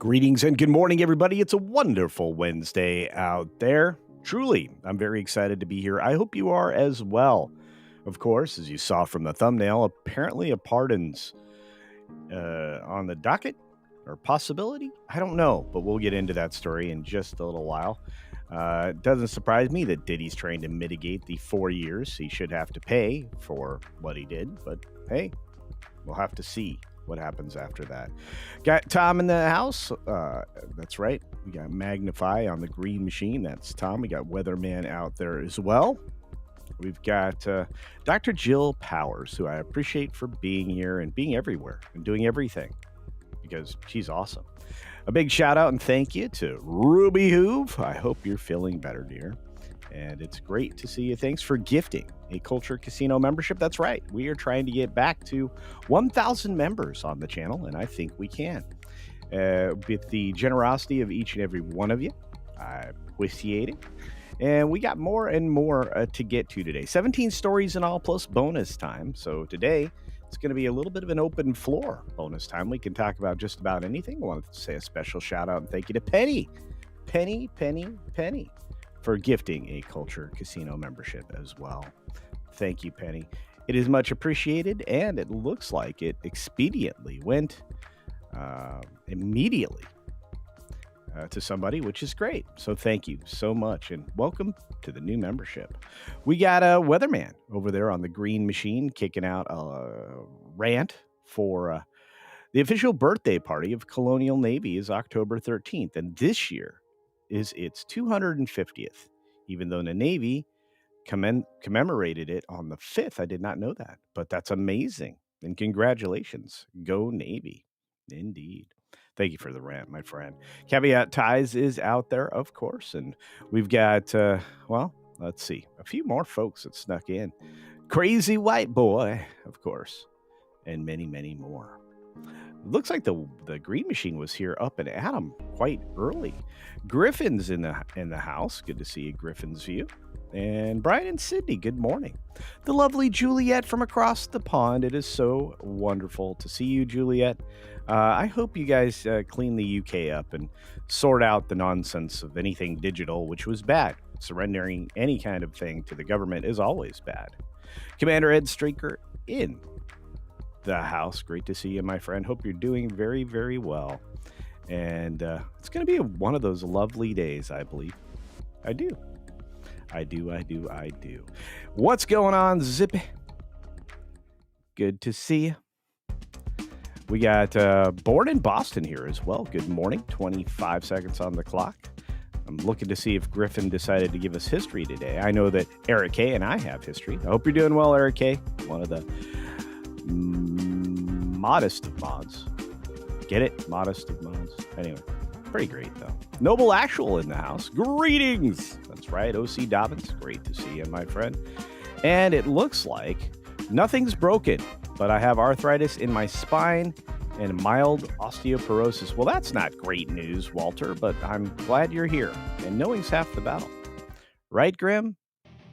Greetings and good morning, everybody. It's a wonderful Wednesday out there. Truly, I'm very excited to be here. I hope you are as well. Of course, as you saw from the thumbnail, apparently a pardon's on the docket or possibility. I don't know, but we'll get into that story in just a little while. It doesn't surprise me that Diddy's trying to mitigate the 4 years he should have to pay for what he did, but hey, we'll have to see what happens after that. Got Tom in the house. That's right. We got Magnify on the green machine. That's Tom. We got Weatherman out there as well. We've got Dr. Jill Powers, who I appreciate for being here and being everywhere and doing everything because she's awesome. A big shout out and thank you to Ruby Hoove. I hope you're feeling better, dear. And it's great to see you. Thanks for gifting a CultureCasino membership. That's right. We are trying to get back to 1,000 members on the channel, and I think we can. With the generosity of each and every one of you, I appreciate it. And we got more and more to get to today. 17 stories in all plus bonus time. So today, it's going to be a little bit of an open floor bonus time. We can talk about just about anything. I wanted to say a special shout out and thank you to Penny. Penny for gifting a CultureCasino membership as well. Thank you, Penny. It is much appreciated, and it looks like it expediently went immediately to somebody, which is great. So thank you so much, and welcome to the new membership. We got a Weatherman over there on the green machine kicking out a rant for the official birthday party of Colonial Navy is October 13th, and this year is its 250th, even though the Navy commemorated it on the 5th. I did not know that, but that's amazing. And congratulations. Go Navy. Indeed. Thank you for the rant, my friend. Caveat Ties is out there, of course. And we've got, let's see, a few more folks that snuck in. Crazy White Boy, of course, and many, many more. Looks like the green machine was here up and at 'em quite early. Griffin's in the house. Good to see you, Griffin's View. And Brian and Sydney, good morning. The lovely Juliet from across the pond. It is so wonderful to see you, Juliet. I hope you guys clean the UK up and sort out the nonsense of anything digital, which was bad. Surrendering any kind of thing to the government is always bad. Commander Ed Streaker in the house. Great to see you, my friend. Hope you're doing very, very well. And it's going to be one of those lovely days, I believe. I do. What's going on, Zippy? Good to see you. We got Born in Boston here as well. Good morning. 25 seconds on the clock. I'm looking to see if Griffin decided to give us history today. I know that Eric K. and I have history. I hope you're doing well, Eric K. One of the modest of mods. Get it? Modest of mods. Anyway, pretty great, though. Noble Actual in the house. Greetings. That's right. OC Dobbins. Great to see you, my friend. And it looks like nothing's broken, but I have arthritis in my spine and mild osteoporosis. Well, that's not great news, Walter, but I'm glad you're here. And knowing's half the battle. Right, Grim?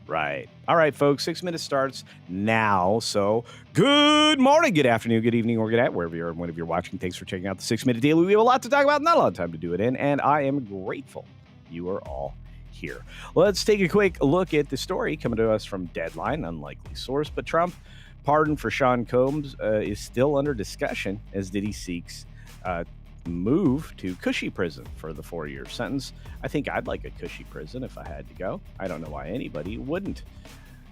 Right. All right, folks, 6 minutes starts now. So good morning, good afternoon, good evening, or good night, wherever you are and whenever you're watching. Thanks for checking out the 6 Minute Daily. We have a lot to talk about, not a lot of time to do it in, and I am grateful you are all here. Let's take a quick look at the story coming to us from Deadline, unlikely source, but Trump pardon for Sean Combs is still under discussion as Diddy seeks move to cushy prison for the 4-year sentence. I think I'd like a cushy prison if I had to go. I don't know why anybody wouldn't.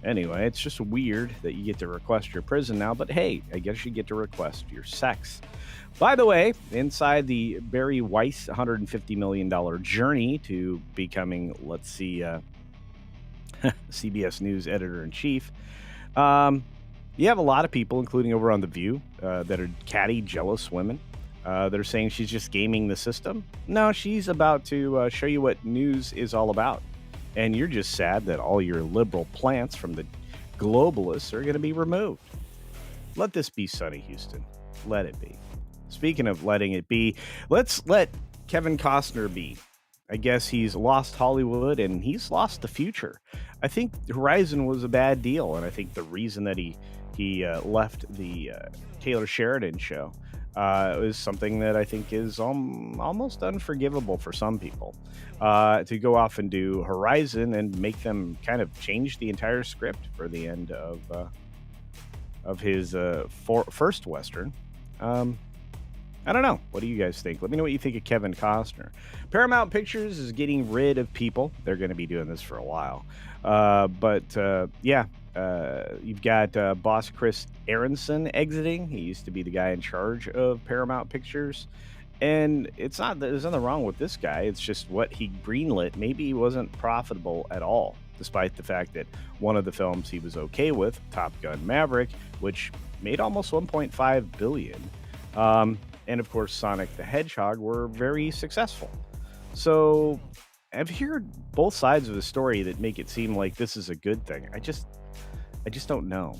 Anyway, it's just weird that you get to request your prison now, but hey, I guess you get to request your sex. By the way, inside the Barry Weiss $150 million journey to becoming, let's see, CBS News editor-in-chief, you have a lot of people, including over on The View, that are catty, jealous women. They're saying she's just gaming the system. No, she's about to show you what news is all about. And you're just sad that all your liberal plants from the globalists are going to be removed. Let this be Sonny Houston. Let it be. Speaking of letting it be, let's let Kevin Costner be. I guess he's lost Hollywood and he's lost the future. I think Horizon was a bad deal. And I think the reason that he left the Taylor Sheridan show is something that I think is almost unforgivable for some people. To go off and do Horizon and make them kind of change the entire script for the end of his first Western. I don't know. What do you guys think? Let me know what you think of Kevin Costner. Paramount Pictures is getting rid of people. They're going to be doing this for a while. You've got boss Chris Aronson exiting. He used to be the guy in charge of Paramount Pictures. And there's nothing wrong with this guy. It's just what he greenlit maybe he wasn't profitable at all, despite the fact that one of the films he was okay with, Top Gun Maverick, which made almost $1.5 billion. And of course, Sonic the Hedgehog were very successful. So I've heard both sides of the story that make it seem like this is a good thing. I just don't know.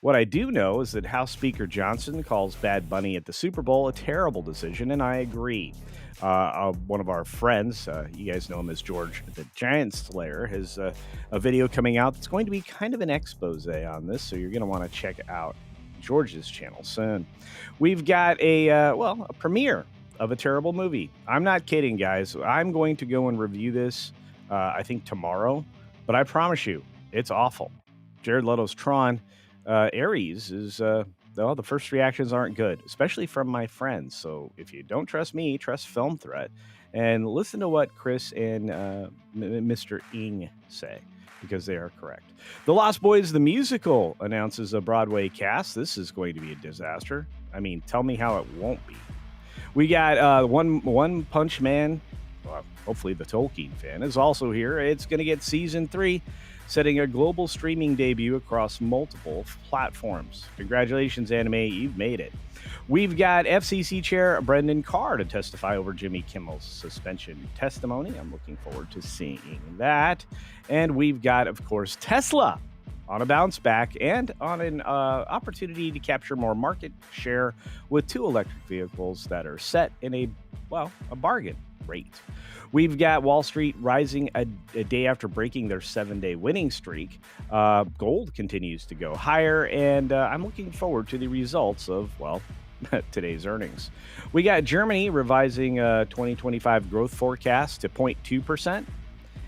What I do know is that House Speaker Johnson calls Bad Bunny at the Super Bowl a terrible decision, and I agree. One of our friends, you guys know him as George the Giant Slayer, has a video coming out that's going to be kind of an expose on this, so you're going to want to check out George's channel soon. We've got a premiere of a terrible movie. I'm not kidding, guys. I'm going to go and review this, I think tomorrow, but I promise you, it's awful. Jared Leto's Tron. Aries is, the first reactions aren't good, especially from my friends. So if you don't trust me, trust Film Threat and listen to what Chris and Mr. Ing say, because they are correct. The Lost Boys, the musical, announces a Broadway cast. This is going to be a disaster. I mean, tell me how it won't be. We got One Punch Man. Well, hopefully the Tolkien fan is also here. It's going to get season 3. Setting a global streaming debut across multiple platforms. Congratulations, anime, you've made it. We've got FCC Chair Brendan Carr to testify over Jimmy Kimmel's suspension testimony. I'm looking forward to seeing that. And we've got, of course, Tesla on a bounce back and on an opportunity to capture more market share with 2 electric vehicles that are set in a bargain rate. We've got Wall Street rising a day after breaking their 7-day winning streak. Gold continues to go higher, and I'm looking forward to the results of, today's earnings. We got Germany revising 2025 growth forecast to 0.2%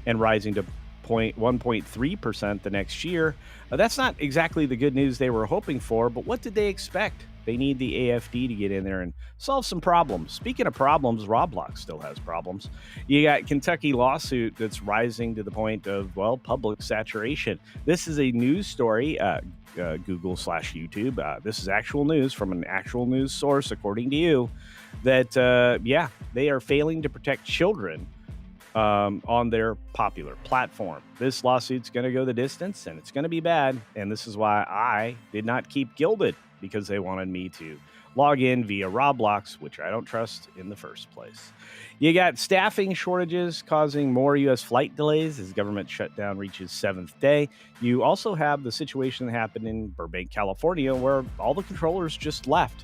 and rising to 1.3% the next year. That's not exactly the good news they were hoping for, but what did they expect? They need the AFD to get in there and solve some problems. Speaking of problems, Roblox still has problems. You got Kentucky lawsuit that's rising to the point of, public saturation. This is a news story, Google/YouTube. This is actual news from an actual news source, according to you, that, they are failing to protect children on their popular platform. This lawsuit's going to go the distance, and it's going to be bad. And this is why I did not keep Gilded, because they wanted me to log in via Roblox, which I don't trust in the first place. You got staffing shortages causing more U.S. flight delays as government shutdown reaches 7th day. You also have the situation that happened in Burbank, California, where all the controllers just left.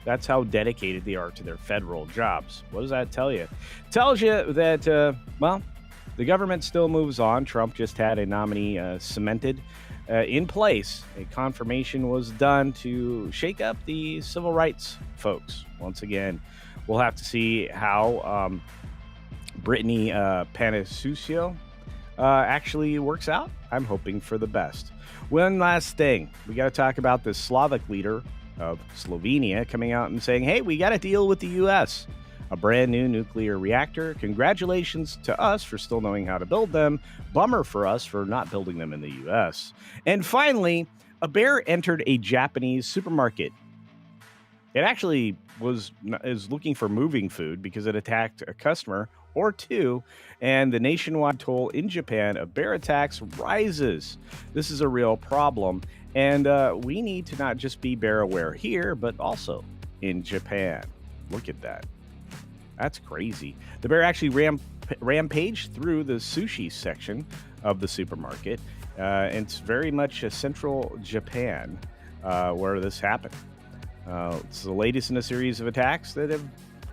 That's how dedicated they are to their federal jobs. What does that tell you? It tells you that, the government still moves on. Trump just had a nominee cemented in place. A confirmation was done to shake up the civil rights folks. Once again, we'll have to see how Brittany Panasucio actually works out. I'm hoping for the best. One last thing. We got to talk about the Slavic leader of Slovenia coming out and saying, hey, we got to deal with the U.S. A brand new nuclear reactor. Congratulations to us for still knowing how to build them. Bummer for us for not building them in the U.S. And finally, a bear entered a Japanese supermarket. It actually is looking for moving food because it attacked a customer or 2, and the nationwide toll in Japan of bear attacks rises. This is a real problem, and we need to not just be bear aware here, but also in Japan. Look at that. That's crazy. The bear actually rampaged through the sushi section of the supermarket, and it's very much a central Japan where this happened. It's the latest in a series of attacks that have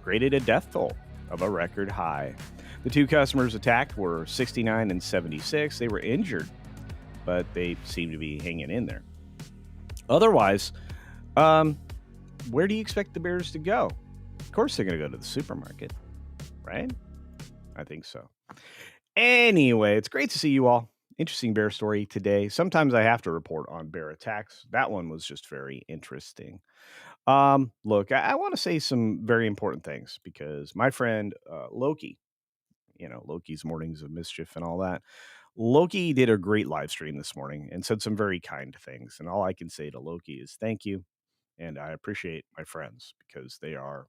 created a death toll of a record high. The 2 customers attacked were 69 and 76. They were injured, but they seem to be hanging in there. Otherwise, where do you expect the Bears to go? Of course, they're going to go to the supermarket, right? I think so. Anyway, it's great to see you all. Interesting bear story today. Sometimes I have to report on bear attacks. That one was just very interesting. Look, I want to say some very important things because my friend Loki, Loki's Mornings of Mischief and all that. Loki did a great live stream this morning and said some very kind things. And all I can say to Loki is thank you. And I appreciate my friends because they are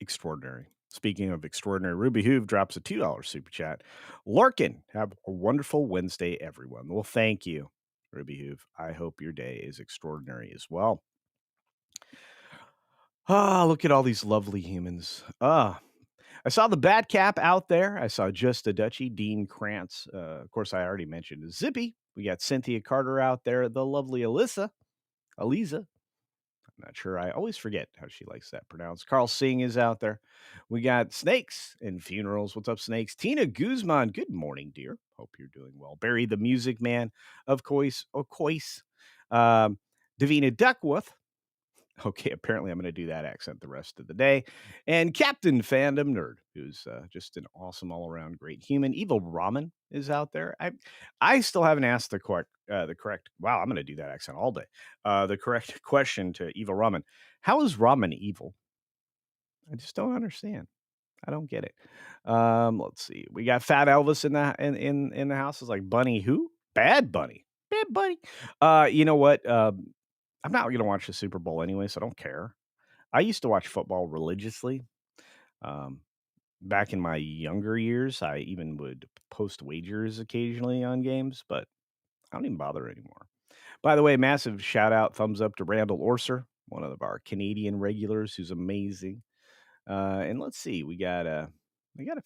extraordinary. Speaking of extraordinary, Ruby Hoove drops a $2 super chat. Larkin, have a wonderful Wednesday, everyone. Well, thank you, Ruby Hoove. I hope your day is extraordinary as well. Look at all these lovely humans. I saw the Bat Cap out there. I saw Just a Dutchie, Dean Krantz. Of course, I already mentioned Zippy. We got Cynthia Carter out there, the lovely Aliza. I'm not sure. I always forget how she likes that pronounced. Carl Singh is out there. We got Snakes and Funerals. What's up, Snakes? Tina Guzman. Good morning, dear. Hope you're doing well. Barry the Music Man, of course. Davina Duckworth. Okay, apparently I'm going to do that accent the rest of the day. And Captain Fandom Nerd, who's just an awesome all-around great human. Evil Ramen is out there. I still haven't asked the correct. Wow, I'm going to do that accent all day. The correct question to Evil Ramen: how is ramen evil? I just don't understand. I don't get it. Let's see. We got Fat Elvis in the house. It's like Bunny who? Bad Bunny. Bad Bunny. You know what? I'm not going to watch the Super Bowl anyway, so I don't care. I used to watch football religiously. Um, Back in my younger years, I even would post wagers occasionally on games, but I don't even bother anymore. By the way, massive shout out, thumbs up to Randall Orser, one of our Canadian regulars who's amazing. And let's see, we got a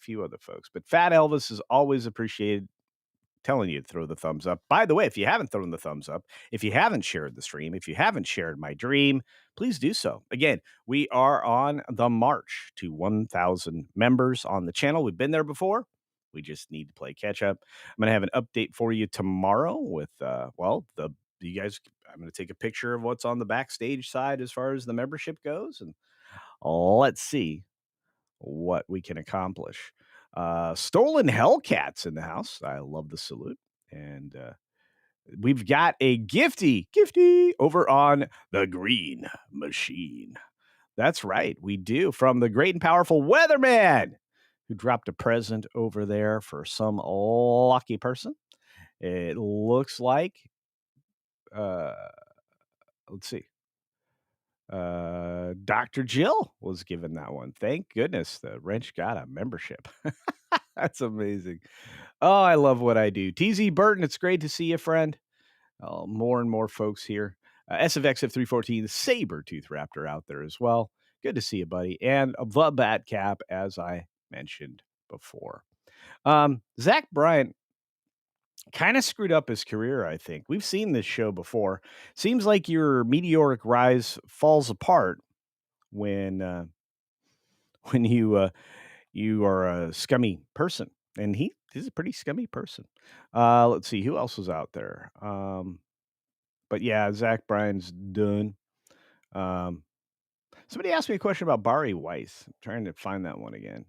few other folks, but Fat Elvis is always appreciated. Telling you to throw the thumbs up. By the way, if you haven't thrown the thumbs up, if you haven't shared the stream, if you haven't shared my dream, please do so. Again, we are on the march to 1,000 members on the channel. We've been there before. We just need to play catch up. I'm going to have an update for you tomorrow with, you guys, I'm going to take a picture of what's on the backstage side as far as the membership goes. And let's see what we can accomplish. Stolen Hellcats in the house. I love the salute. And we've got a gifty over on the Green Machine. That's right. We do. From the great and powerful Weatherman, who dropped a present over there for some lucky person. It looks like, let's see. Dr. Jill was given that one. Thank goodness the wrench got a membership. That's amazing. Oh, I love what I do. TZ Burton, it's great to see you, friend. More and more folks here. SFXF314, Saber-Tooth Raptor out there as well. Good to see you, buddy. And the Bat Cap, as I mentioned before. Zach Bryant kind of screwed up his career, I think. We've seen this show before. Seems like your meteoric rise falls apart when when you are a scummy person, and he's a pretty scummy person. Let's see who else was out there. But yeah, Zach Bryan's done. Somebody asked me a question about Barry Weiss. I'm trying to find that one again.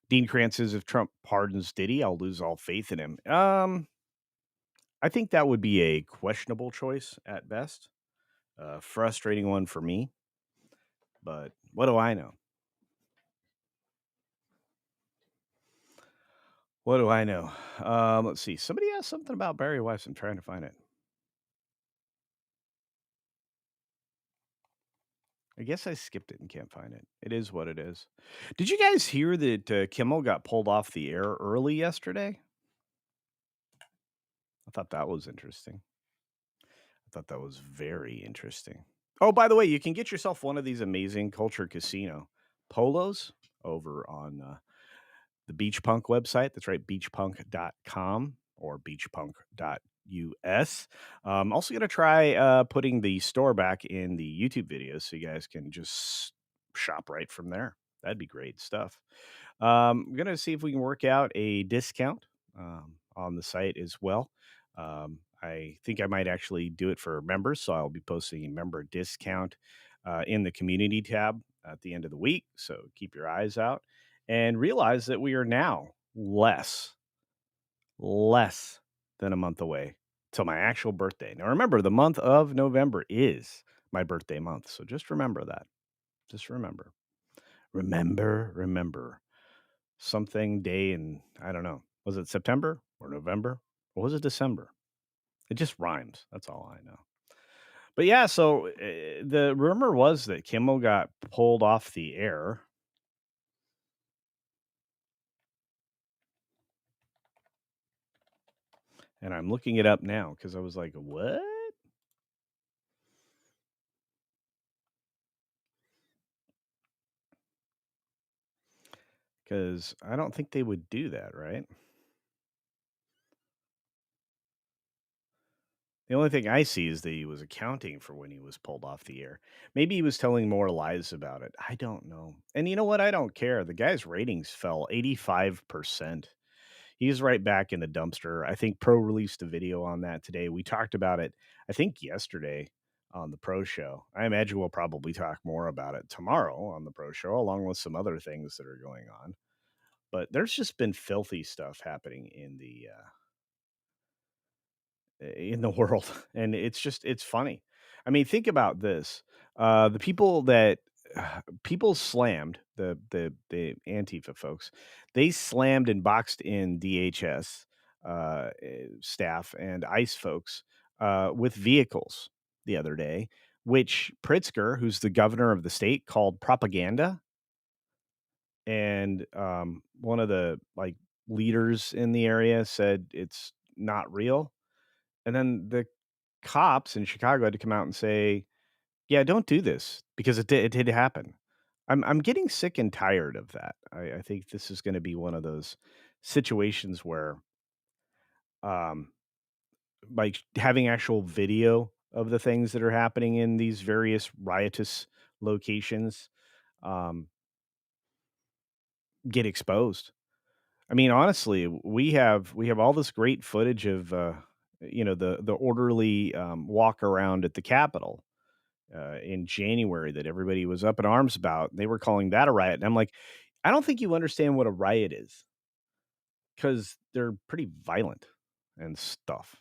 Dean Krantz says, if Trump pardons Diddy, I'll lose all faith in him. I think that would be a questionable choice at best. Frustrating one for me. But what do I know? What do I know? Let's see. Somebody asked something about Barry Weiss. I'm trying to find it. I guess I skipped it and can't find it. It is what it is. Did you guys hear that Kimmel got pulled off the air early yesterday? I thought that was interesting. I thought that was very interesting. Oh, by the way, you can get yourself one of these amazing Culture Casino polos over on the Beach Punk website. That's right, beachpunk.com or beachpunk.us. Also going to try putting the store back in the YouTube videos so you guys can just shop right from there. That'd be great stuff. I'm going to see if we can work out a discount on the site as well. I think I might actually do it for members, so I'll be posting a member discount in the community tab at the end of the week. So keep your eyes out and realize that we are now less than a month away till my actual birthday. Now, remember, the month of November is my birthday month. So just remember that. Just remember. Remember something day in, I don't know, was it September or November? Or was it December? It just rhymes. That's all I know. But yeah, so the rumor was that Kimmel got pulled off the air. And I'm looking it up now because I was like, what? Because I don't think they would do that, right? The only thing I see is that he was accounting for when he was pulled off the air. Maybe he was telling more lies about it. I don't know. And you know what? I don't care. The guy's ratings fell 85%. He's right back in the dumpster. I think Pro released a video on that today. We talked about it, I think, yesterday on the Pro Show. I imagine we'll probably talk more about it tomorrow on the Pro Show, along with some other things that are going on. But there's just been filthy stuff happening in the world, and it's funny. I mean, think about this. The people that people slammed the Antifa folks, they slammed and boxed in DHS staff and ICE folks with vehicles the other day, which Pritzker, who's the governor of the state, called propaganda. And one of the like leaders in the area said it's not real. And then the cops in Chicago had to come out and say, "Yeah, don't do this," because it did happen. I'm getting sick and tired of that. I think this is gonna be one of those situations where, um, like, having actual video of the things that are happening in these various riotous locations, um, get exposed. I mean, honestly, we have all this great footage of, the orderly, walk around at the Capitol in January that everybody was up in arms about. They were calling that a riot. And I'm like, I don't think you understand what a riot is because they're pretty violent and stuff.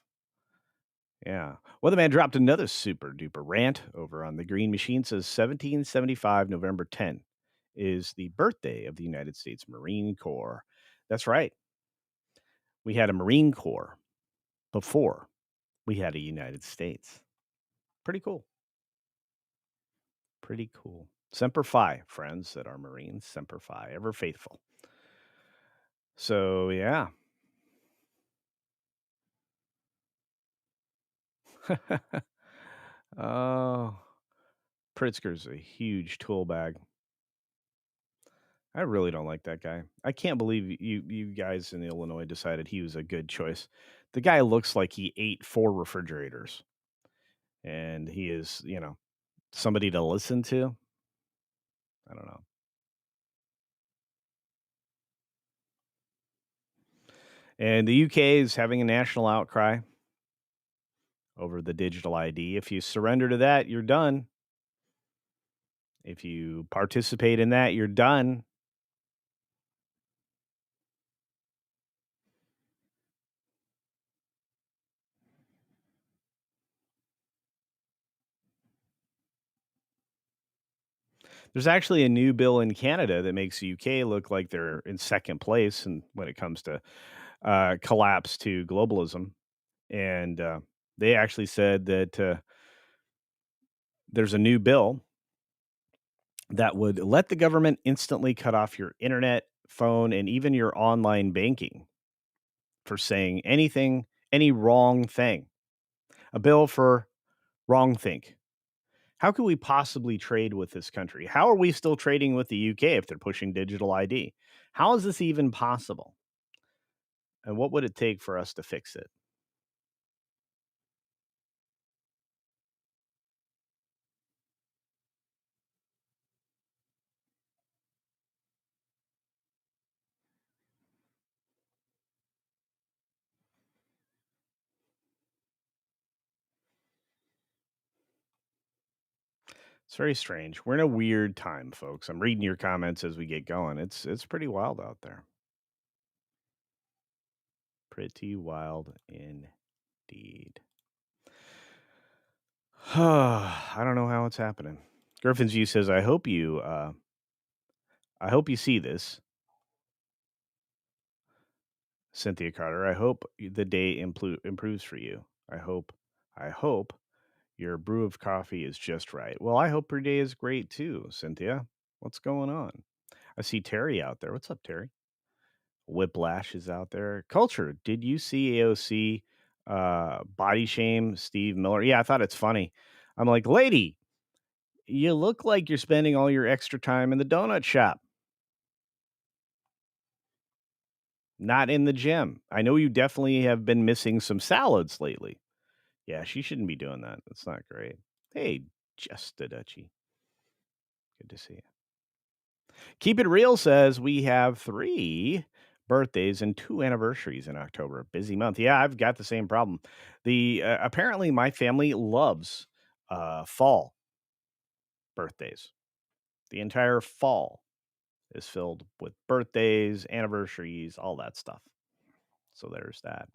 Yeah. Weatherman dropped another super duper rant over on the Green Machine. Says 1775, November 10 is the birthday of the United States Marine Corps. That's right. We had a Marine Corps before we had a United States. Pretty cool. Pretty cool. Semper Fi, friends that are Marines. Semper Fi, ever faithful. So, yeah. Oh, Pritzker's a huge tool bag. I really don't like that guy. I can't believe you guys in Illinois decided he was a good choice. The guy looks like he ate 4 refrigerators, and he is, somebody to listen to. I don't know. And the UK is having a national outcry over the digital ID. If you surrender to that, you're done. If you participate in that, you're done. There's actually a new bill in Canada that makes the UK look like they're in second place and when it comes to collapse to globalism. And they actually said that there's a new bill that would let the government instantly cut off your internet, phone, and even your online banking for saying anything, any wrong thing. A bill for wrong think. How could we possibly trade with this country? How are we still trading with the UK if they're pushing digital ID? How is this even possible? And what would it take for us to fix it? It's very strange. We're in a weird time, folks. I'm reading your comments as we get going. It's pretty wild out there. Pretty wild indeed. I don't know how it's happening. Griffin's View says, I hope you see this, Cynthia Carter. I hope the day improves for you. I hope your brew of coffee is just right. Well, I hope your day is great too, Cynthia. What's going on? I see Terry out there. What's up, Terry? Whiplash is out there. Culture, did you see AOC body shame Steve Miller? Yeah, I thought it's funny. I'm like, lady, you look like you're spending all your extra time in the donut shop, not in the gym. I know you definitely have been missing some salads lately. Yeah, she shouldn't be doing that. That's not great. Hey, just a Dutchie. Good to see you. Keep It Real says we have 3 birthdays and 2 anniversaries in October. Busy month. Yeah, I've got the same problem. Apparently my family loves fall birthdays. The entire fall is filled with birthdays, anniversaries, all that stuff. So there's that.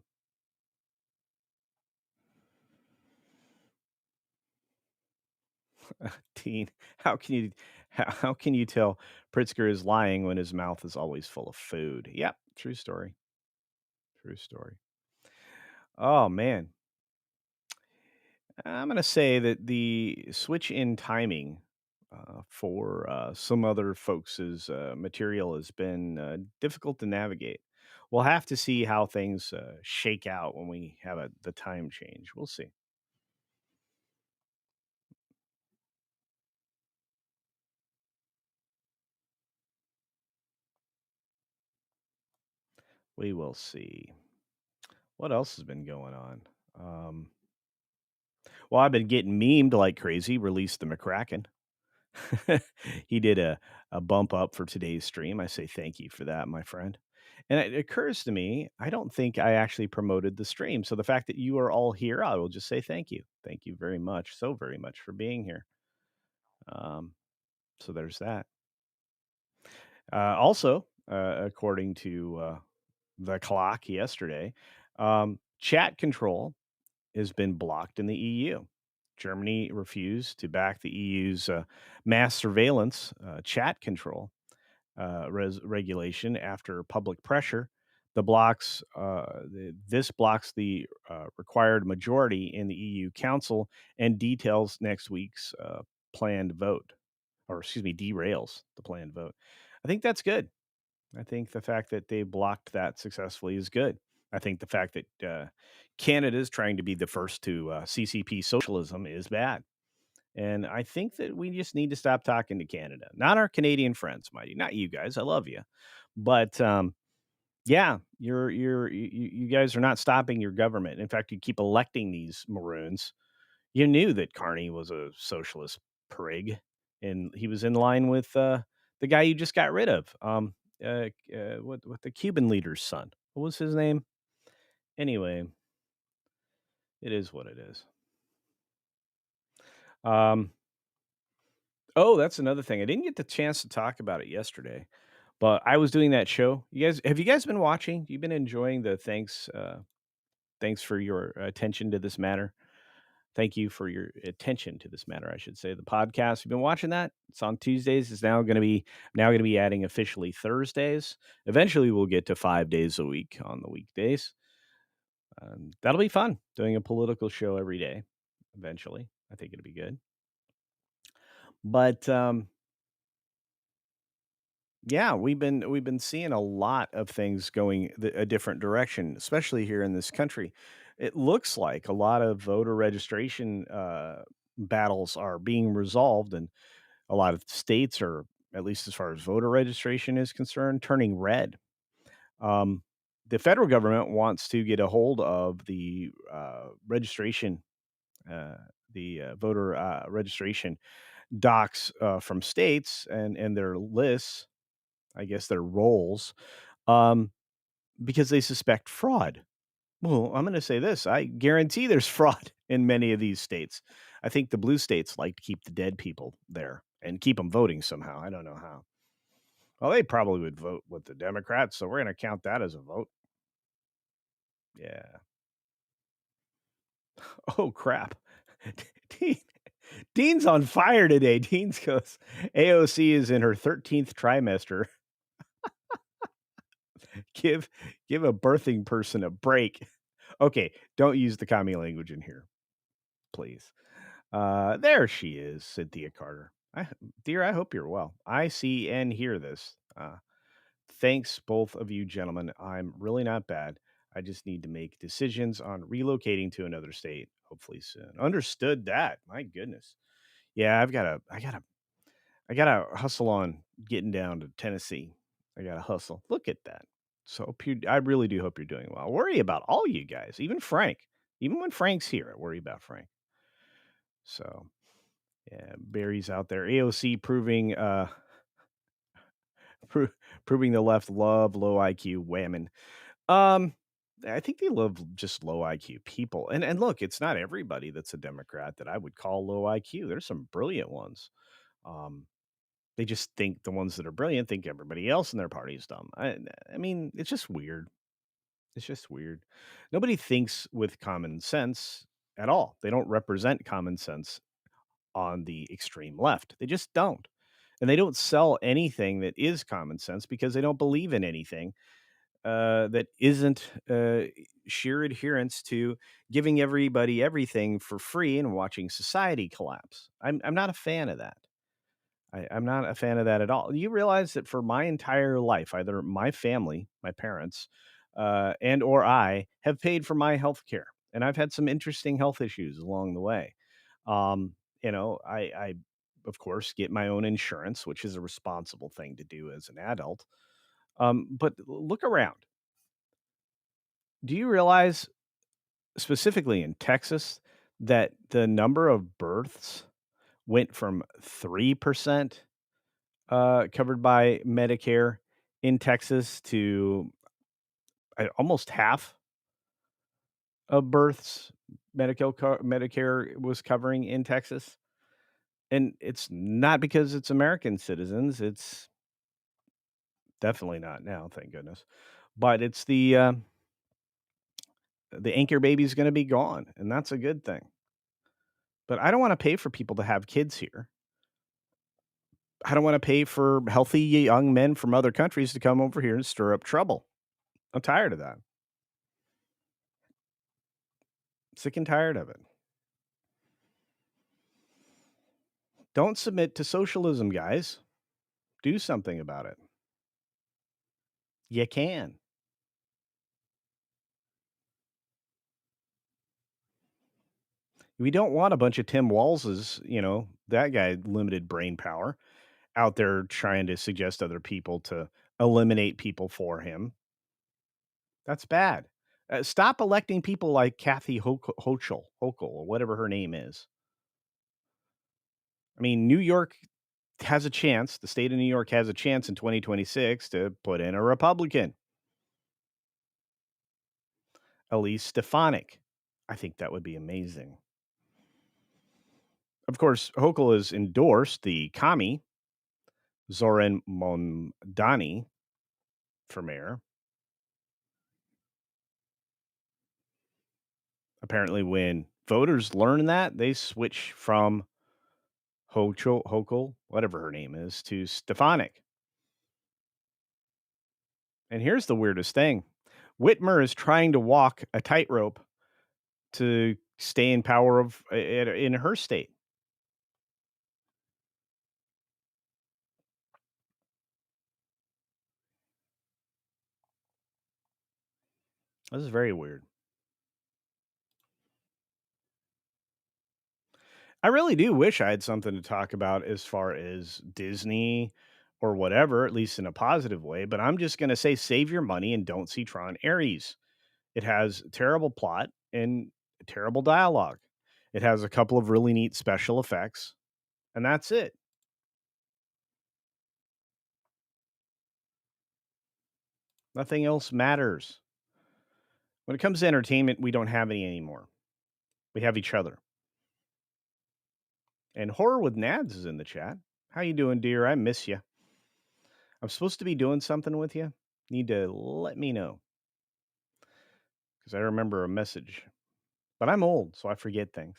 Teen, how can you how can you tell Pritzker is lying when his mouth is always full of food? Yep, true story. True story. Oh man, I'm gonna say that the switch in timing for some other folks' material has been difficult to navigate. We'll have to see how things shake out when we have the time change. We'll see. We will see. What else has been going on? Um, well, I've been getting memed like crazy. Released the McCracken. He did a bump up for today's stream. I say thank you for that, my friend. And it occurs to me, I don't think I actually promoted the stream. So the fact that you are all here, I will just say thank you. Thank you very much, so very much for being here. Um, so there's that. Also, according to the clock yesterday, chat control has been blocked in the EU. Germany refused to back the EU's mass surveillance chat control regulation after public pressure. This blocks the required majority in the EU Council and details next week's planned vote, or excuse me, derails the planned vote. I think that's good. I think the fact that they blocked that successfully is good. I think the fact that Canada is trying to be the first to CCP socialism is bad. And I think that we just need to stop talking to Canada, not our Canadian friends, Mighty, not you guys. I love you, but yeah, you guys are not stopping your government. In fact, you keep electing these maroons. You knew that Carney was a socialist prig, and he was in line with the guy you just got rid of. What the Cuban leader's son? What was his name? Anyway, it is what it is. Um, oh, that's another thing. I didn't get the chance to talk about it yesterday, but I was doing that show. You guys been watching? You've been enjoying the thanks for your attention to this matter. Thank you for your attention to this matter, I should say. The podcast. You've been watching that? It's on Tuesdays. It's now going to be adding officially Thursdays. Eventually we'll get to 5 days a week on the weekdays. That'll be fun doing a political show every day. Eventually, I think it'll be good. But yeah, we've been seeing a lot of things going a different direction, especially here in this country. It looks like a lot of voter registration battles are being resolved, and a lot of states are, at least as far as voter registration is concerned, turning red. Um, the federal government wants to get a hold of the uh, voter registration docs from states and their lists, I guess their rolls, um, because they suspect fraud. Well, I'm going to say this. I guarantee there's fraud in many of these states. I think the blue states like to keep the dead people there and keep them voting somehow. I don't know how. Well, they probably would vote with the Democrats, so we're going to count that as a vote. Yeah. Oh, crap. Dean, Dean's on fire today. Dean's goes, AOC is in her 13th trimester. Give give a birthing person a break. Okay, don't use the commie language in here, please. There she is, Cynthia Carter. Dear, I hope you're well. I see and hear this. Thanks, both of you gentlemen. I'm really not bad. I just need to make decisions on relocating to another state, hopefully soon. Understood that. My goodness. Yeah, I gotta hustle on getting down to Tennessee. I gotta hustle. Look at that. So I really do hope you're doing well. I worry about all you guys, even Frank. Even when Frank's here, I worry about Frank. So yeah, Barry's out there. AOC pro- proving the left love low IQ women. Um, I think they love just low IQ people. And look, it's not everybody that's a Democrat that I would call low IQ. There's some brilliant ones. Um, they just think the ones that are brilliant think everybody else in their party is dumb. I mean, it's just weird. It's just weird. Nobody thinks with common sense at all. They don't represent common sense on the extreme left. They just don't. And they don't sell anything that is common sense because they don't believe in anything that isn't sheer adherence to giving everybody everything for free and watching society collapse. I'm not a fan of that. I'm not a fan of that at all. You realize that for my entire life, either my family, my parents, and or I have paid for my health care, and I've had some interesting health issues along the way. I of course get my own insurance, which is a responsible thing to do as an adult. But look around. Do you realize, specifically in Texas, that the number of births went from 3% covered by Medicare in Texas to almost half of births Medicare was covering in Texas? And it's not because it's American citizens. It's definitely not now, thank goodness. But it's the anchor baby's going to be gone, and that's a good thing. But I don't want to pay for people to have kids here. I don't want to pay for healthy young men from other countries to come over here and stir up trouble. I'm tired of that. Sick and tired of it. Don't submit to socialism, guys. Do something about it. You can. We don't want a bunch of Tim Walls's, that guy limited brain power out there trying to suggest other people to eliminate people for him. That's bad. Stop electing people like Kathy Hochul, or whatever her name is. I mean, New York has a chance. The state of New York has a chance in 2026 to put in a Republican, Elise Stefanik. I think that would be amazing. Of course, Hochul has endorsed the commie Zoran Mondani for mayor. Apparently, when voters learn that, they switch from Hochul, whatever her name is, to Stefanik. And here's the weirdest thing: Whitmer is trying to walk a tightrope to stay in power in her state. This is very weird. I really do wish I had something to talk about as far as Disney or whatever, at least in a positive way. But I'm just going to say save your money and don't see Tron Ares. It has terrible plot and terrible dialogue. It has a couple of really neat special effects, and that's it. Nothing else matters. When it comes to entertainment, we don't have any anymore. We have each other. And Horror with Nads is in the chat. How you doing, dear? I miss you. I'm supposed to be doing something with you. Need to let me know because I remember a message. But I'm old, so I forget things.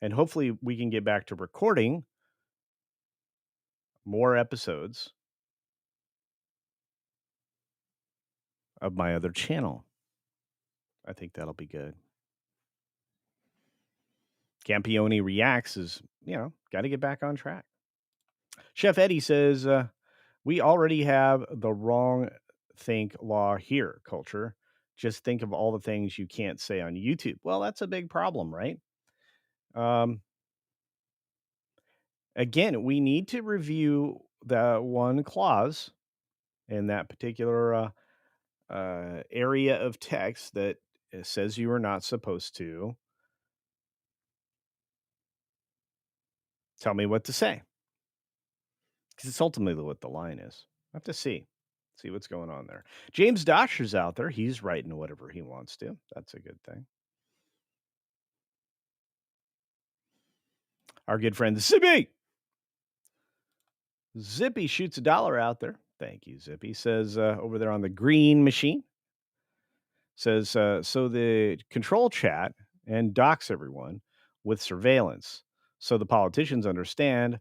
And hopefully we can get back to recording more episodes of my other channel. I think that'll be good. Campione Reacts is, got to get back on track. Chef Eddie says, we already have the wrong think law here, culture. Just think of all the things you can't say on YouTube. Well, that's a big problem, right? Um, again, we need to review the one clause in that particular area of text that says you are not supposed to tell me what to say. Because it's ultimately what the line is. I have to see what's going on there. James Dosher's out there. He's writing whatever he wants to. That's a good thing. Our good friend Zippy. Zippy shoots $1 out there. Thank you, Zippy. Says over there on the green machine. Says, so the control chat and dox everyone with surveillance. So the politicians understand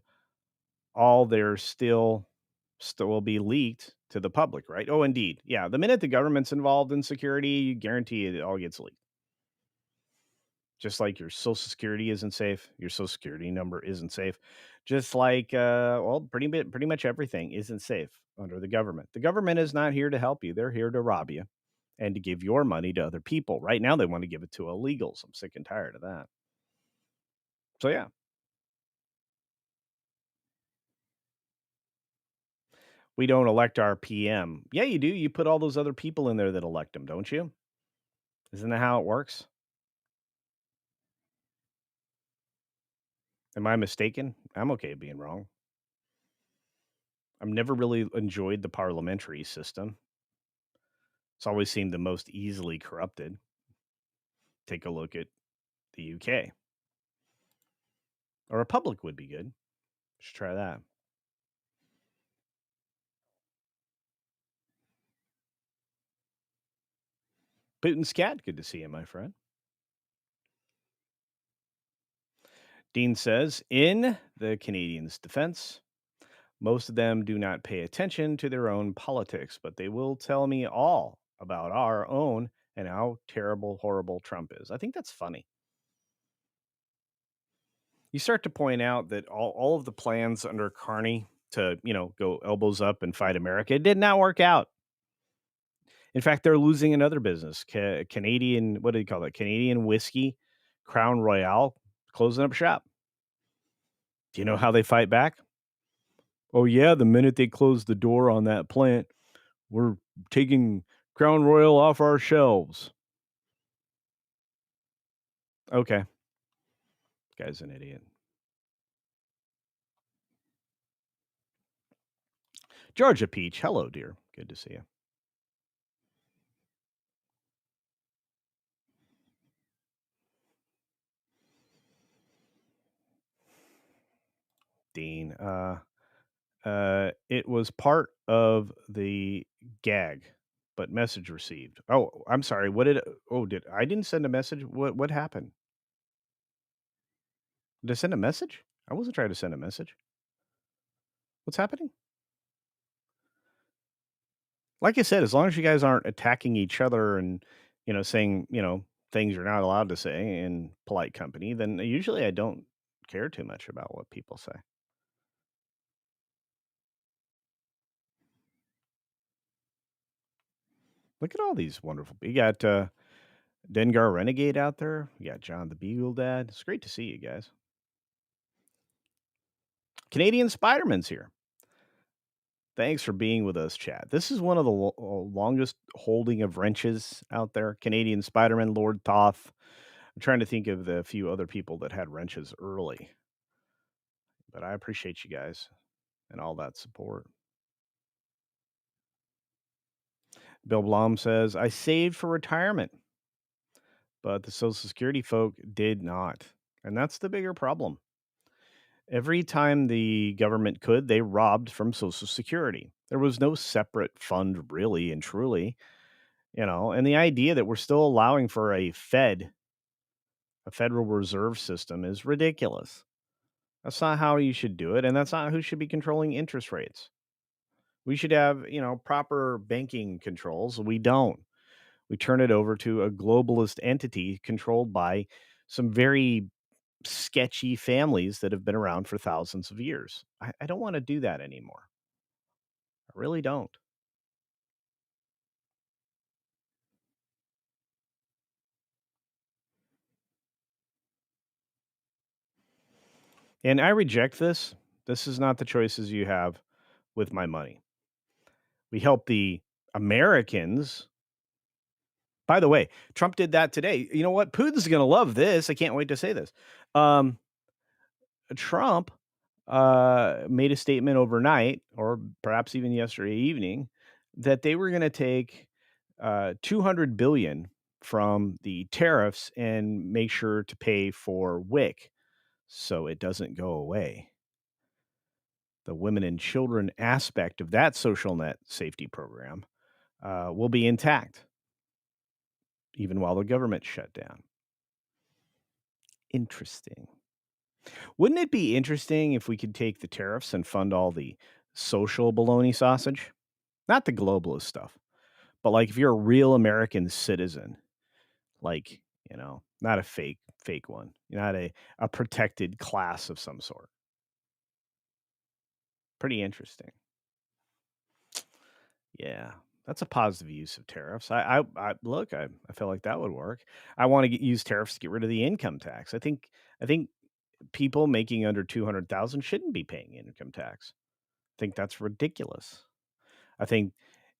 all their still will be leaked to the public, right? Oh, indeed. Yeah. The minute the government's involved in security, you guarantee it all gets leaked. Just like your social security isn't safe, your social security number isn't safe. Just like, pretty much everything isn't safe under the government. The government is not here to help you. They're here to rob you and to give your money to other people. Right now, they want to give it to illegals. I'm sick and tired of that. So, yeah. We don't elect our PM. Yeah, you do. You put all those other people in there that elect them, don't you? Isn't that how it works? Am I mistaken? I'm okay being wrong. I've never really enjoyed the parliamentary system. It's always seemed the most easily corrupted. Take a look at the UK. A republic would be good. Should try that. Putin's cat, good to see you, my friend. Dean says, in the Canadians' defense, most of them do not pay attention to their own politics, but they will tell me all about our own and how terrible, horrible Trump is. I think that's funny. You start to point out that all of the plans under Carney to, go elbows up and fight America, it did not work out. In fact, they're losing another business. Canadian, what do you call that? Canadian whiskey, Crown Royal, closing up shop. Do you know how they fight back? Oh, yeah, the minute they close the door on that plant, we're taking Crown Royal off our shelves. Okay. Guy's an idiot. Georgia Peach, hello, dear. Good to see you. Dean, it was part of the gag, but message received. Oh, I'm sorry. What did? Oh, did I didn't send a message? What happened? Did I send a message? I wasn't trying to send a message. What's happening? Like I said, as long as you guys aren't attacking each other and saying things you're not allowed to say in polite company, then usually I don't care too much about what people say. Look at all these wonderful. You got Dengar Renegade out there. You got John the Beagle Dad. It's great to see you guys. Canadian Spider-Man's here. Thanks for being with us, Chad. This is one of the longest holding of wrenches out there. Canadian Spider-Man, Lord Thoth. I'm trying to think of the few other people that had wrenches early. But I appreciate you guys and all that support. Bill Blum says, I saved for retirement, but the Social Security folk did not. And that's the bigger problem. Every time the government could, they robbed from Social Security. There was no separate fund, really and truly, and the idea that we're still allowing for a Federal Reserve System, is ridiculous. That's not how you should do it, and that's not who should be controlling interest rates. We should have, proper banking controls. We don't. We turn it over to a globalist entity controlled by some very sketchy families that have been around for thousands of years. I don't want to do that anymore. I really don't. And I reject this. This is not the choices you have with my money. We help the Americans. By the way, Trump did that today. You know what? Putin's going to love this. I can't wait to say this. Um, Trump made a statement overnight, or perhaps even yesterday evening, that they were going to take 200 billion from the tariffs and make sure to pay for WIC so it doesn't go away. The women and children aspect of that social net safety program will be intact, even while the government shut down. Interesting. Wouldn't it be interesting if we could take the tariffs and fund all the social bologna sausage? Not the globalist stuff, but like if you're a real American citizen, like, not a fake one, you're not a protected class of some sort. Pretty interesting. Yeah, that's a positive use of tariffs. I look, I feel like that would work. I want to use tariffs to get rid of the income tax. I think people making under 200,000 shouldn't be paying income tax. I think that's ridiculous. I think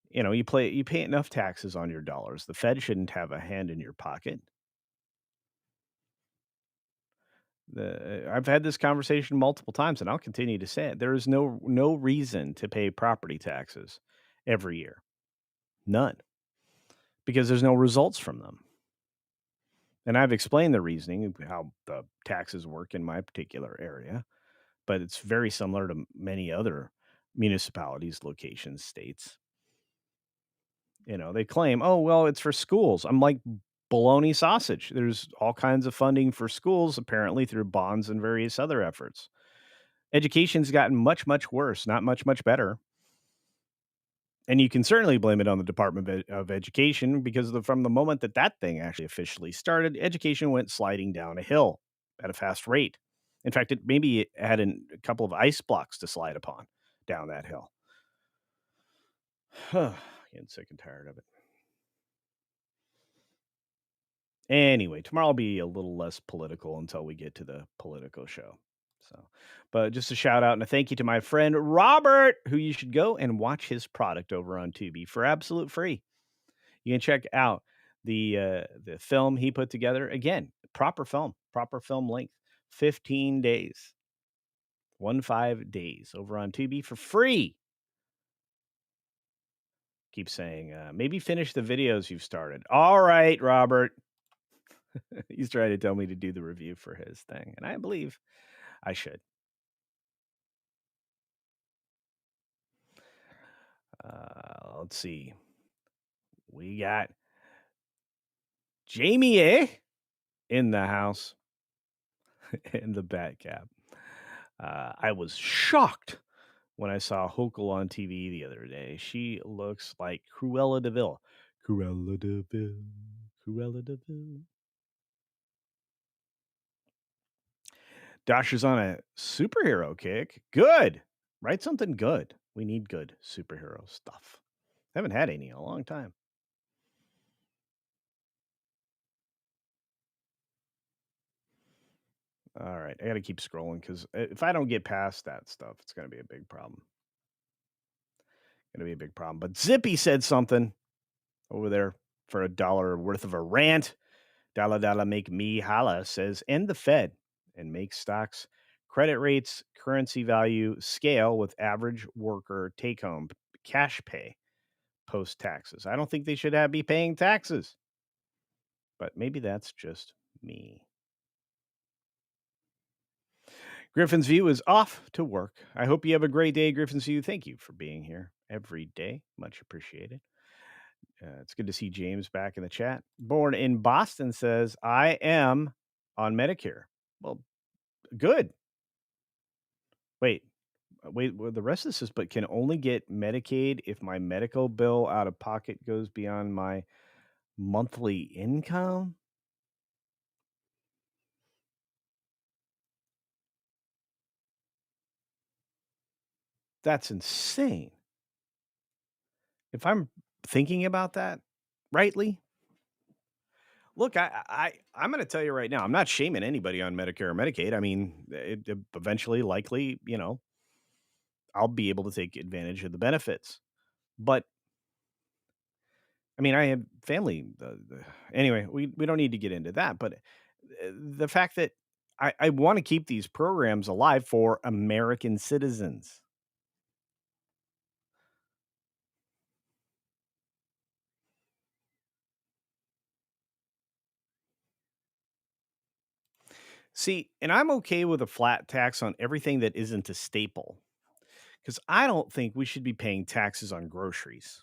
you pay enough taxes on your dollars. The Fed shouldn't have a hand in your pocket. I've had this conversation multiple times, and I'll continue to say it. There is no reason to pay property taxes every year. None, because there's no results from them. And I've explained the reasoning of how the taxes work in my particular area, but it's very similar to many other municipalities, locations, states. They claim, oh, well, it's for schools. I'm like, bologna sausage. There's all kinds of funding for schools, apparently, through bonds and various other efforts. Education's gotten much, much worse, not much, much better. And you can certainly blame it on the Department of Education, because from the moment that thing actually officially started, education went sliding down a hill at a fast rate. In fact, it maybe had a couple of ice blocks to slide upon down that hill. Getting sick and tired of it. Anyway, tomorrow will be a little less political until we get to the political show. But just a shout out and a thank you to my friend Robert, who you should go and watch his product over on Tubi for absolute free. You can check out the film he put together. Again, proper film length, 15 days, 15 days over on Tubi for free. Keep saying, maybe finish the videos you've started. All right, Robert. He's trying to tell me to do the review for his thing, and I believe I should. Let's see. We got Jamie in the house in the Batcap. I was shocked when I saw Hochul on TV the other day. She looks like Cruella de Vil. Cruella de Vil. Cruella de Vil. Dasher's on a superhero kick. Good. Write something good. We need good superhero stuff. Haven't had any in a long time. All right. I got to keep scrolling, because if I don't get past that stuff, it's going to be a big problem. Going to be a big problem. But Zippy said something over there for $1 worth of a rant. Dalla make me holla says, end the Fed and make stocks, credit rates, currency value scale with average worker take home cash pay. post taxes. I don't think they should be paying taxes, but maybe that's just me. Griffin's View is off to work. I hope you have a great day, Griffin's View. Thank you for being here every day. Much appreciated. It's good to see James back in the chat. Born in Boston says, I am on Medicare. Well, good. Wait, well, the rest of this is, but can only get Medicaid if my medical bill out of pocket goes beyond my monthly income? That's insane. If I'm thinking about that rightly, look, I'm going to tell you right now, I'm not shaming anybody on Medicare or Medicaid. I mean, it eventually, likely, I'll be able to take advantage of the benefits. But I mean, I have family. Anyway, we don't need to get into that. But the fact that I want to keep these programs alive for American citizens. See, and I'm okay with a flat tax on everything that isn't a staple, because I don't think we should be paying taxes on groceries,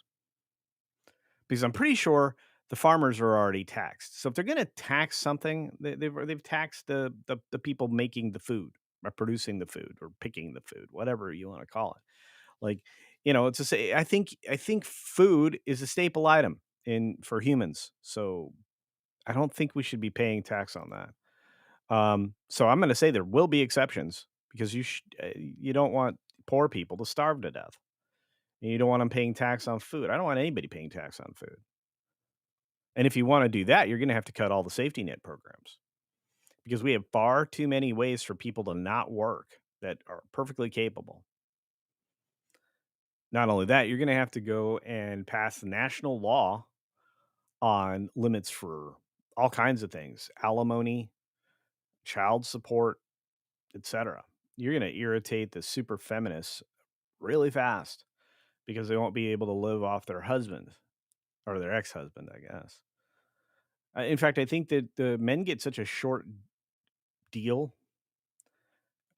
because I'm pretty sure the farmers are already taxed. So if they're going to tax something, they've taxed the people making the food, or producing the food, or picking the food, whatever you want to call it. Like, it's to say, I think food is a staple item in for humans. So I don't think we should be paying tax on that. So I'm going to say there will be exceptions, because you don't want poor people to starve to death. And you don't want them paying tax on food. I don't want anybody paying tax on food. And if you want to do that, you're going to have to cut all the safety net programs, because we have far too many ways for people to not work that are perfectly capable. Not only that, you're going to have to go and pass the national law on limits for all kinds of things: alimony, child support, etc. You're going to irritate the super feminists really fast, because they won't be able to live off their husband or their ex-husband, I guess. In fact, I think that the men get such a short deal.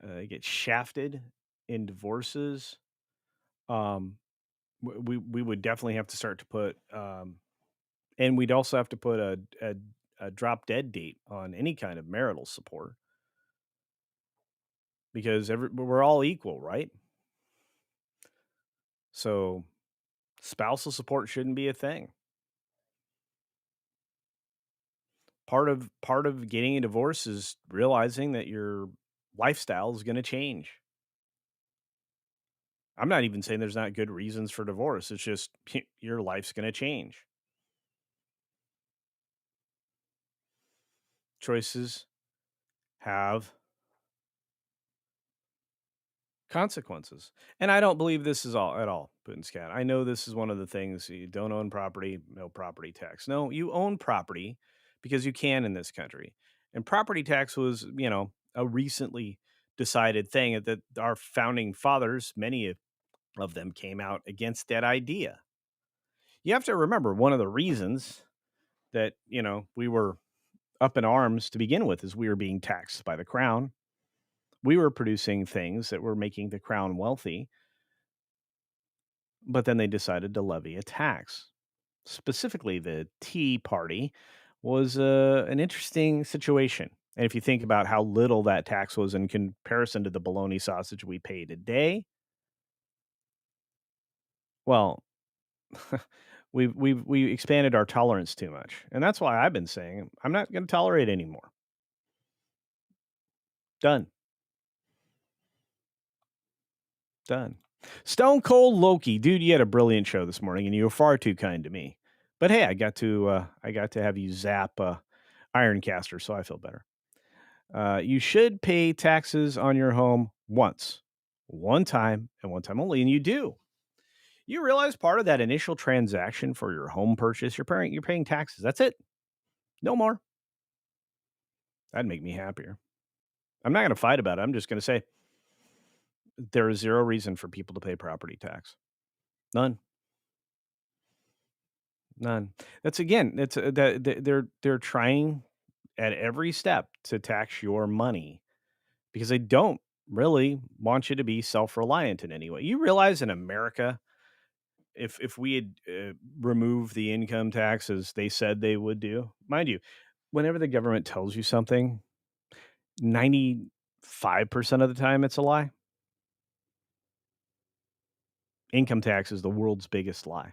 They get shafted in divorces. Um, we would definitely have to start to put, and we'd also have to put a drop dead date on any kind of marital support, because we're all equal, right? So spousal support shouldn't be a thing. Part of getting a divorce is realizing that your lifestyle is going to change. I'm not even saying there's not good reasons for divorce. It's just your life's going to change. Choices have consequences. And I don't believe this is all at all Putin's cat. I know this is one of the things: you don't own property, no property tax. No, you own property because you can in this country. And property tax was, a recently decided thing that our founding fathers, many of them, came out against that idea. You have to remember, one of the reasons that, we were up in arms to begin with is we were being taxed by the crown. We were producing things that were making the crown wealthy, but then they decided to levy a tax. Specifically, the Tea Party was an interesting situation. And if you think about how little that tax was in comparison to the bologna sausage we pay today, well, we expanded our tolerance too much. And that's why I've been saying I'm not going to tolerate anymore. Done. Done. Stone Cold Loki, dude, you had a brilliant show this morning, and you were far too kind to me. But hey, I got to have you zap Ironcaster, so I feel better. You should pay taxes on your home once, one time, and one time only, and you do. You realize part of that initial transaction for your home purchase, you're paying taxes. That's it. No more. That'd make me happier. I'm not going to fight about it. I'm just going to say there is zero reason for people to pay property tax. None. None. That's again, that's that they're trying at every step to tax your money because they don't really want you to be self-reliant in any way. You realize in America, if we had removed the income tax as they said they would do, mind you, whenever the government tells you something, 95% of the time it's a lie. Income tax is the world's biggest lie.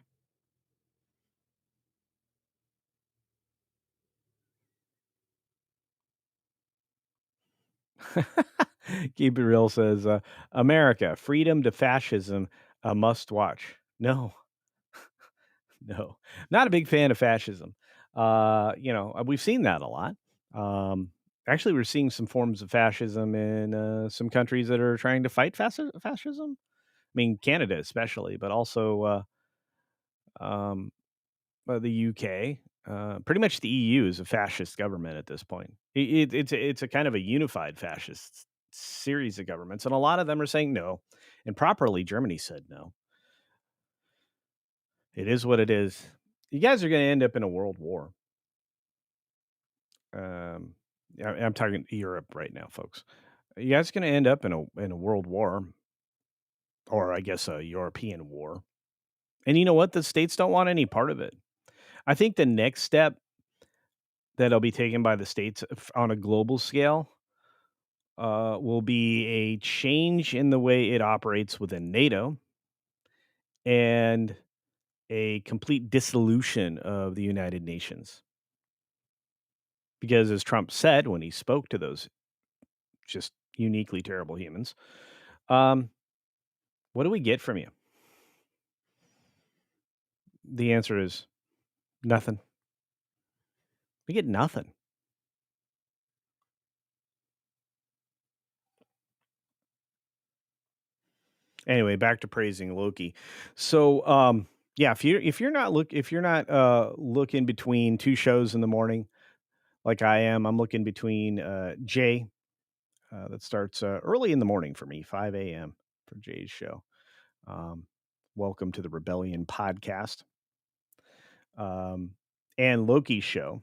Keep it real says, America, freedom to fascism, a must watch. No, no, not a big fan of fascism. We've seen that a lot. Um, Actually, we're seeing some forms of fascism in some countries that are trying to fight fascism. I mean, Canada especially, but also um, the UK. Pretty much the EU is a fascist government at this point. It's a kind of a unified fascist series of governments, and a lot of them are saying no. And properly, Germany said no. It is what it is. You guys are going to end up in a world war. I'm talking Europe right now, folks. You guys are going to end up in a world war, or I guess a European war. And you know what? The states don't want any part of it. I think the next step that'll be taken by the states on a global scale will be a change in the way it operates within NATO and a complete dissolution of the United Nations. Because as Trump said when he spoke to those just uniquely terrible humans, um, what do we get from you? The answer is nothing. We get nothing. Anyway, back to praising Loki. So, yeah, if you're not looking between two shows in the morning like I am, I'm looking between Jay that starts early in the morning for me, 5 a.m. for Jay's show. Um, Welcome to the Rebellion podcast, um, and Loki's show,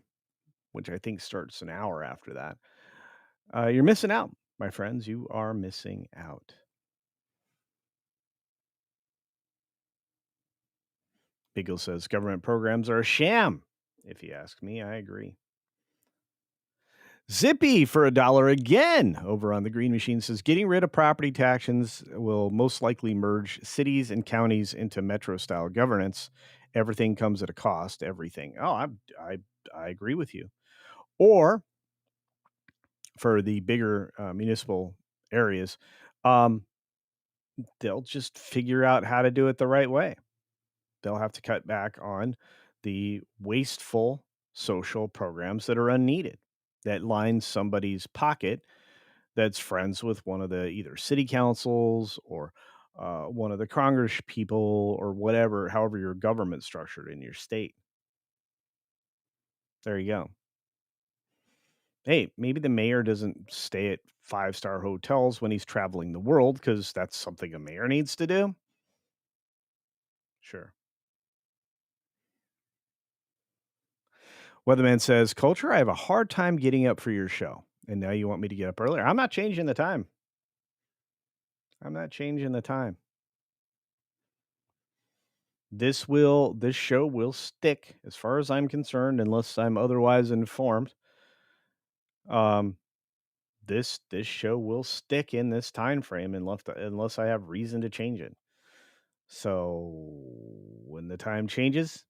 which I think starts an hour after that. You're missing out, my friends. You are missing out. Beagle says government programs are a sham. If you ask me, I agree. Zippy for $1 again over on the Green Machine says getting rid of property taxes will most likely merge cities and counties into metro style governance. Everything comes at a cost. Everything. Oh, I agree with you. Or for the bigger municipal areas, um, they'll just figure out how to do it the right way. They'll have to cut back on the wasteful social programs that are unneeded, that line somebody's pocket that's friends with one of the either city councils or one of the Congress people or whatever, however your government's structured in your state. There you go. Hey, maybe the mayor doesn't stay at five-star hotels when he's traveling the world because that's something a mayor needs to do. Sure. Weatherman says, Culture, I have a hard time getting up for your show. And now you want me to get up earlier. I'm not changing the time. I'm not changing the time. This show will stick as far as I'm concerned, unless I'm otherwise informed. Um, this show will stick in this time frame unless I have reason to change it. So when the time changes,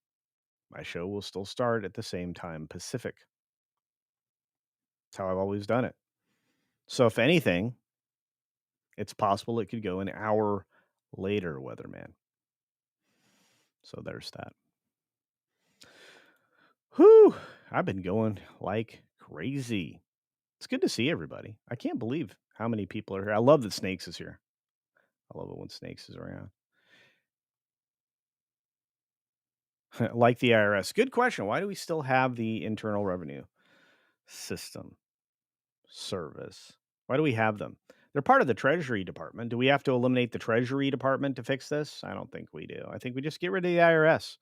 my show will still start at the same time Pacific. That's how I've always done it. So if anything, it's possible it could go an hour later, Weatherman. So there's that. Whew, I've been going like crazy. It's good to see everybody. I can't believe how many people are here. I love that Snakes is here. I love it when Snakes is around. Like the IRS. Good question. Why do we still have the Internal Revenue System Service? Why do we have them? They're part of the Treasury Department. Do we have to eliminate the Treasury Department to fix this? I don't think we do. I think we just get rid of the IRS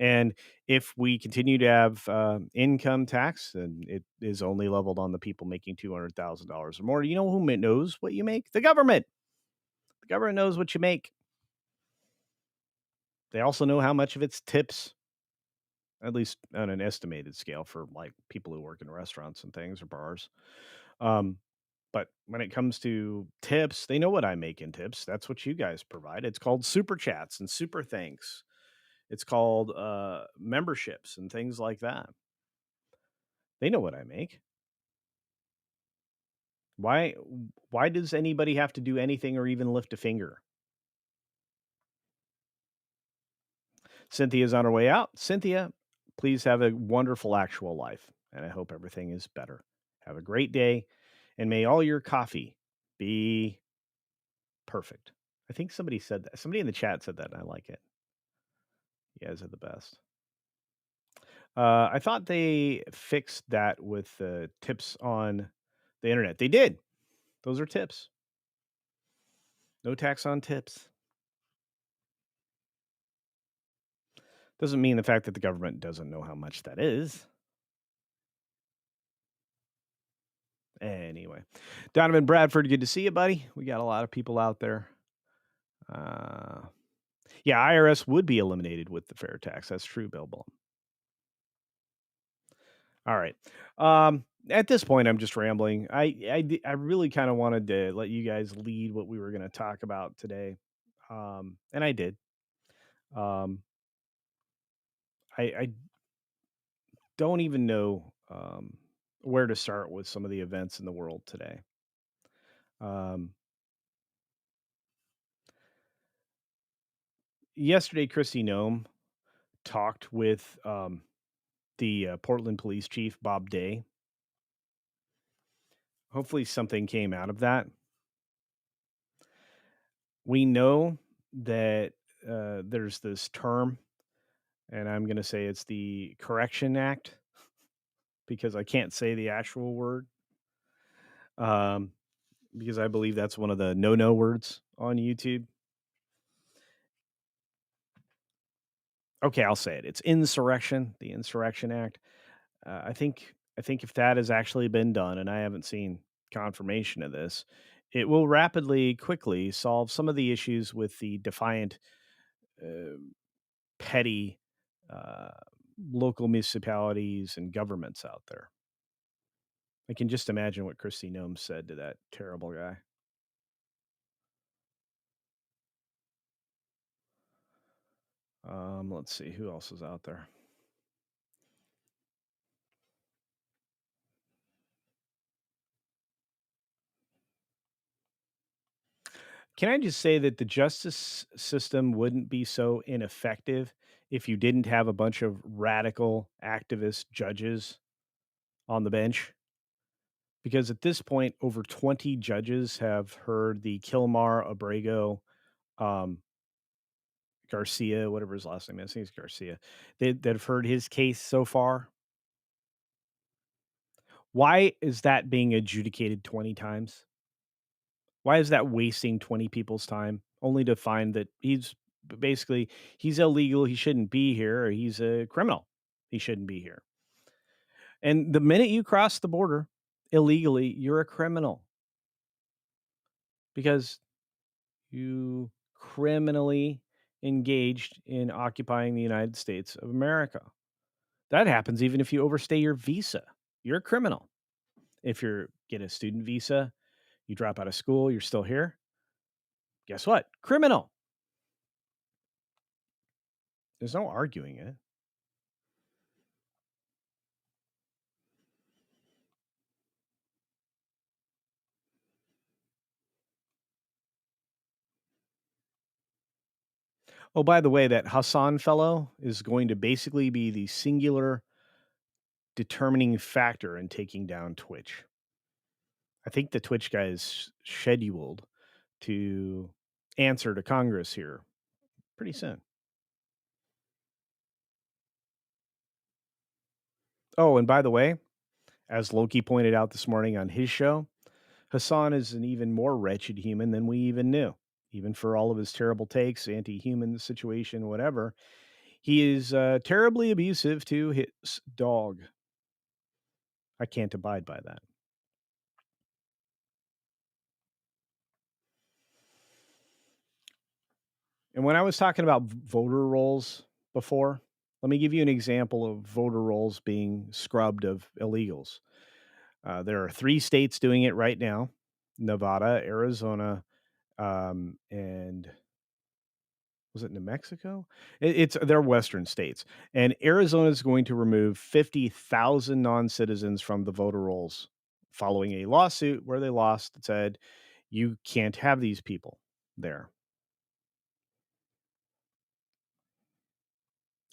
And if we continue to have income tax, and it is only leveled on the people making $200,000 or more, you know who knows what you make? The government. The government knows what you make. They also know how much of it's tips, at least on an estimated scale for like people who work in restaurants and things or bars. Um, but when it comes to tips, they know what I make in tips. That's what you guys provide. It's called super chats and super thanks. It's called memberships and things like that. They know what I make. Why why does anybody have to do anything or even lift a finger? Cynthia's on her way out. Cynthia, please have a wonderful actual life, and I hope everything is better. Have a great day, and may all your coffee be perfect. I think somebody said that. Somebody in the chat said that, and I like it. You guys are the best. I thought they fixed that with the tips on the internet. They did. Those are tips. No tax on tips. Doesn't mean the fact that the government doesn't know how much that is. Anyway, Donovan Bradford, good to see you, buddy. We got a lot of people out there. Uh, yeah, IRS would be eliminated with the fair tax. That's true, Bill Bull. All right. At this point, I'm just rambling. I really kind of wanted to let you guys lead what we were going to talk about today, and I did. Um, I don't even know where to start with some of the events in the world today. Um, Yesterday, Christy Nome talked with the Portland Police Chief, Bob Day. Hopefully, something came out of that. We know that there's this term, and I'm going to say it's the Correction Act because I can't say the actual word. Because I believe that's one of the no words on YouTube. Okay, I'll say it. It's insurrection, the Insurrection Act. I think if that has actually been done, and I haven't seen confirmation of this, it will rapidly, quickly solve some of the issues with the defiant, uh, petty uh, local municipalities and governments out there. I can just imagine what Christy Nome said to that terrible guy. Let's see who else is out there. Can I just say that the justice system wouldn't be so ineffective if you didn't have a bunch of radical activist judges on the bench? Because at this point, over 20 judges have heard the Kilmar Abrego um, Garcia, whatever his last name is. I think it's Garcia. That have heard his case so far. Why is that being adjudicated 20 times? Why is that wasting 20 people's time only to find that basically he's illegal, he shouldn't be here, or he's a criminal, he shouldn't be here. And the minute you cross the border illegally, you're a criminal because you criminally engaged in occupying the United States of America. That happens even if you overstay your visa. You're a criminal. If you get a student visa, you drop out of school, you're still here. Guess what? Criminal. There's no arguing it. Oh, by the way, that Hassan fellow is going to basically be the singular determining factor in taking down Twitch. I think the Twitch guy is scheduled to answer to Congress here pretty soon. Oh, and by the way, as Loki pointed out this morning on his show, Hassan is an even more wretched human than we even knew. Even for all of his terrible takes, anti human situation, whatever, He is terribly abusive to his dog. I can't abide by that. And when I was talking about voter rolls before, let me give you an example of voter rolls being scrubbed of illegals. There are 3 states doing it right now: Nevada, Arizona, and was it New Mexico? It's they're Western states, and Arizona is going to remove 50,000 non-citizens from the voter rolls, following a lawsuit where they lost. It said you can't have these people there.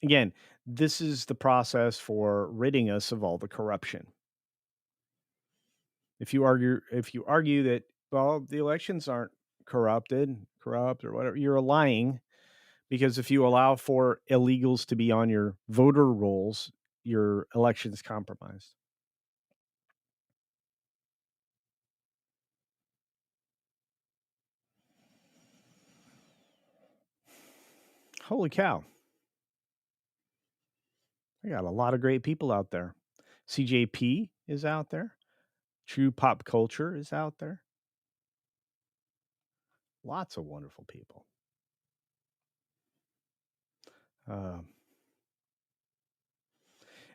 Again, this is the process for ridding us of all the corruption. If you argue that, well, the elections aren't corrupt or whatever, you're lying, because if you allow for illegals to be on your voter rolls, your election's compromised. Holy cow. I got a lot of great people out there. CJP is out there. True Pop Culture is out there. Lots of wonderful people. Uh,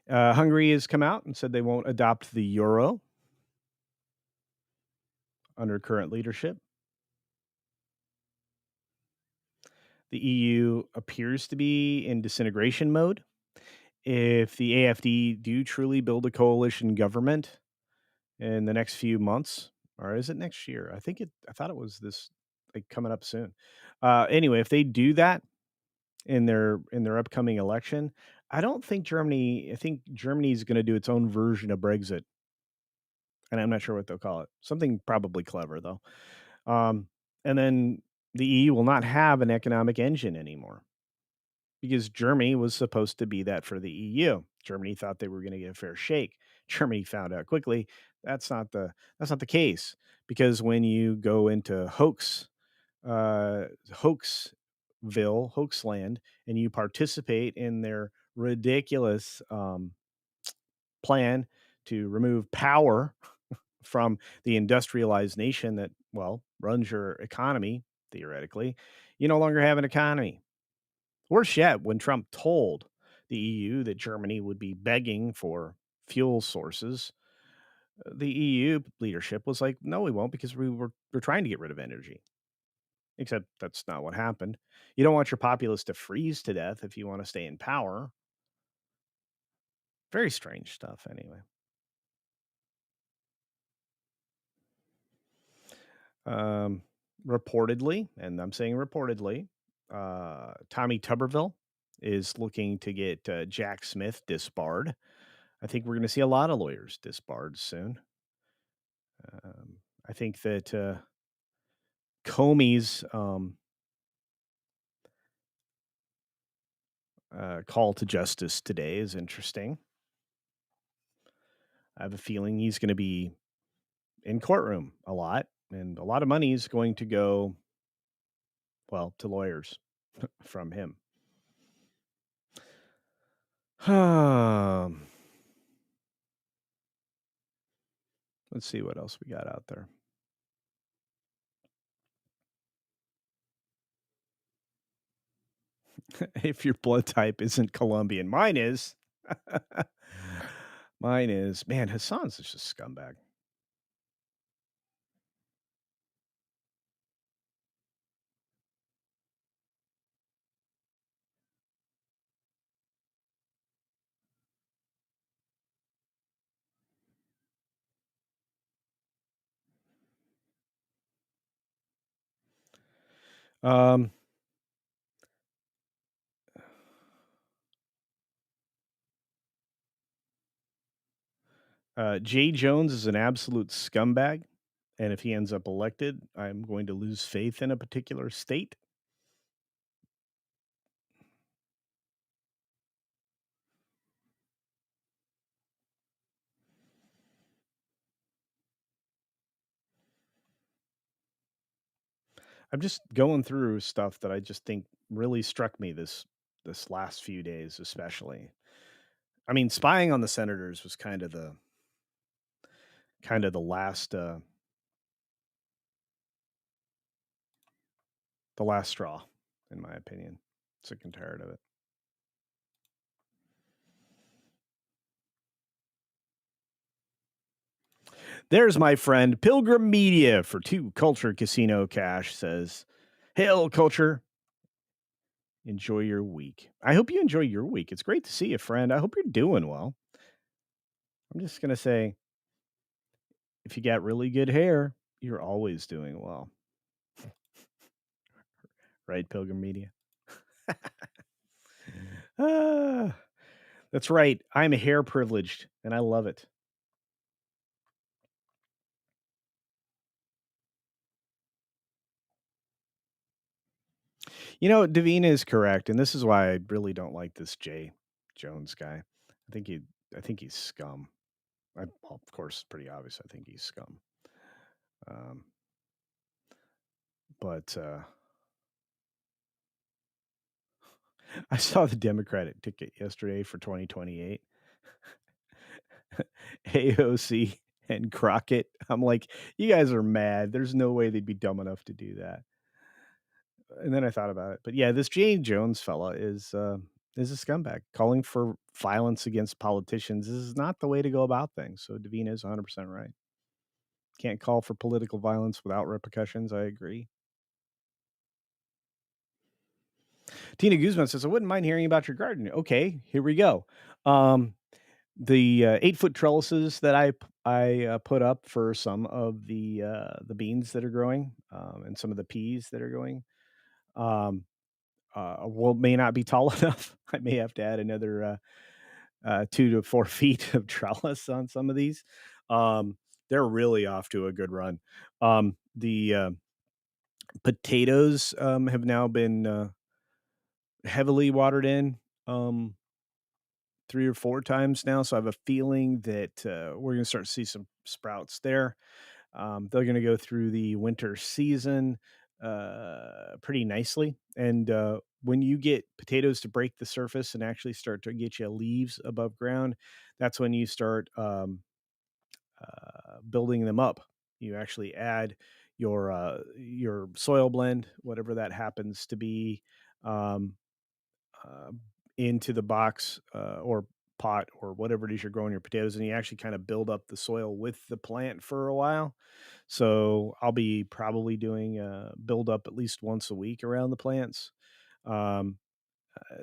Hungary has come out and said they won't adopt the euro under current leadership. The EU appears to be in disintegration mode. If the AFD do truly build a coalition government in the next few months, or is it next year? I thought it was this, like, coming up soon. Anyway, if they do that in their upcoming election, I think Germany's going to do its own version of Brexit, and I'm not sure what they'll call it. Something probably clever though. Um, and then the EU will not have an economic engine anymore, because Germany was supposed to be that for the EU. Germany thought they were going to get a fair shake. Germany found out quickly that's not the case, because when you go into hoaxland, and you participate in their ridiculous plan to remove power from the industrialized nation that, well, runs your economy, theoretically, you no longer have an economy. Worse yet, when Trump told the EU that Germany would be begging for fuel sources, the EU leadership was like, "No, we won't, because we're trying to get rid of energy." Except that's not what happened. You don't want your populace to freeze to death if you want to stay in power. Very strange stuff, anyway. Um, Reportedly, and I'm saying reportedly, Tommy Tuberville is looking to get Jack Smith disbarred. I think we're going to see a lot of lawyers disbarred soon. I think that Comey's call to justice today is interesting. I have a feeling he's going to be in courtroom a lot, and a lot of money is going to go, well, to lawyers from him. Um, let's see what else we got out there. If your blood type isn't Colombian, mine is. Mine is. Man, Hassan's just a scumbag. Um, Jay Jones is an absolute scumbag, and if he ends up elected, I'm going to lose faith in a particular state. I'm just going through stuff that I just think really struck me this last few days, especially. I mean, spying on the senators was kind of the last straw, in my opinion. Sick and tired of it. There's my friend Pilgrim Media for two Culture Casino Cash says, "Hail Culture, enjoy your week." I hope you enjoy your week. It's great to see you, friend. I hope you're doing well. I'm just gonna say, if you got really good hair, you're always doing well, right, Pilgrim Media? Ah, that's right. I'm hair privileged, and I love it. You know, Davina is correct, and this is why I really don't like this Jay Jones guy. I think he, I think he's scum. Well, of course, it's pretty obvious. I think he's scum. Um, but I saw the Democratic ticket yesterday for 2028. AOC and Crockett. I'm like, you guys are mad. There's no way they'd be dumb enough to do that. And then I thought about it. But yeah, this Jane Jones fella is a scumbag. Calling for violence against politicians is not the way to go about things. So Davina is 100% right. Can't call for political violence without repercussions. I agree. Tina Guzman says, I wouldn't mind hearing about your garden. Okay, here we go. Um, the 8-foot trellises that I put up for some of the beans that are growing, and some of the peas that are going, um, well, may not be tall enough. I may have to add another 2 to 4 feet of trellis on some of these. Um, they're really off to a good run. The potatoes have now been heavily watered in. Um, 3 or 4 times now, so I have a feeling that, we're gonna start to see some sprouts there. They're gonna go through the winter season, pretty nicely, and, when you get potatoes to break the surface and actually start to get you leaves above ground, that's when you start, building them up. You actually add your soil blend, whatever that happens to be, um, uh, into the box, or pot or whatever it is you're growing your potatoes, and you actually kind of build up the soil with the plant for a while. So I'll be probably doing a build up at least once a week around the plants. Um,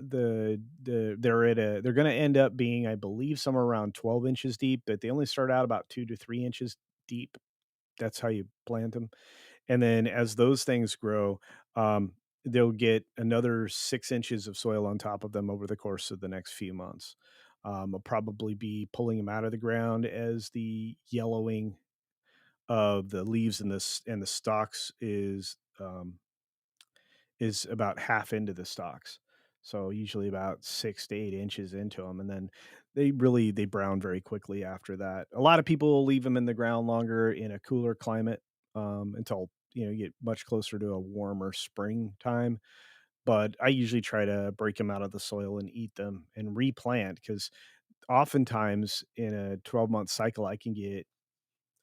they're going to end up being, I believe, somewhere around 12 inches deep, but they only start out about 2 to 3 inches deep. That's how you plant them. And then as those things grow, they'll get another 6 inches of soil on top of them over the course of the next few months. I'll probably be pulling them out of the ground as the yellowing of the leaves and the stalks is about half into the stalks. So usually about 6 to 8 inches into them, and then they brown very quickly after that. A lot of people will leave them in the ground longer in a cooler climate, until you get much closer to a warmer springtime. But I usually try to break them out of the soil and eat them and replant because oftentimes in a 12-month cycle I can get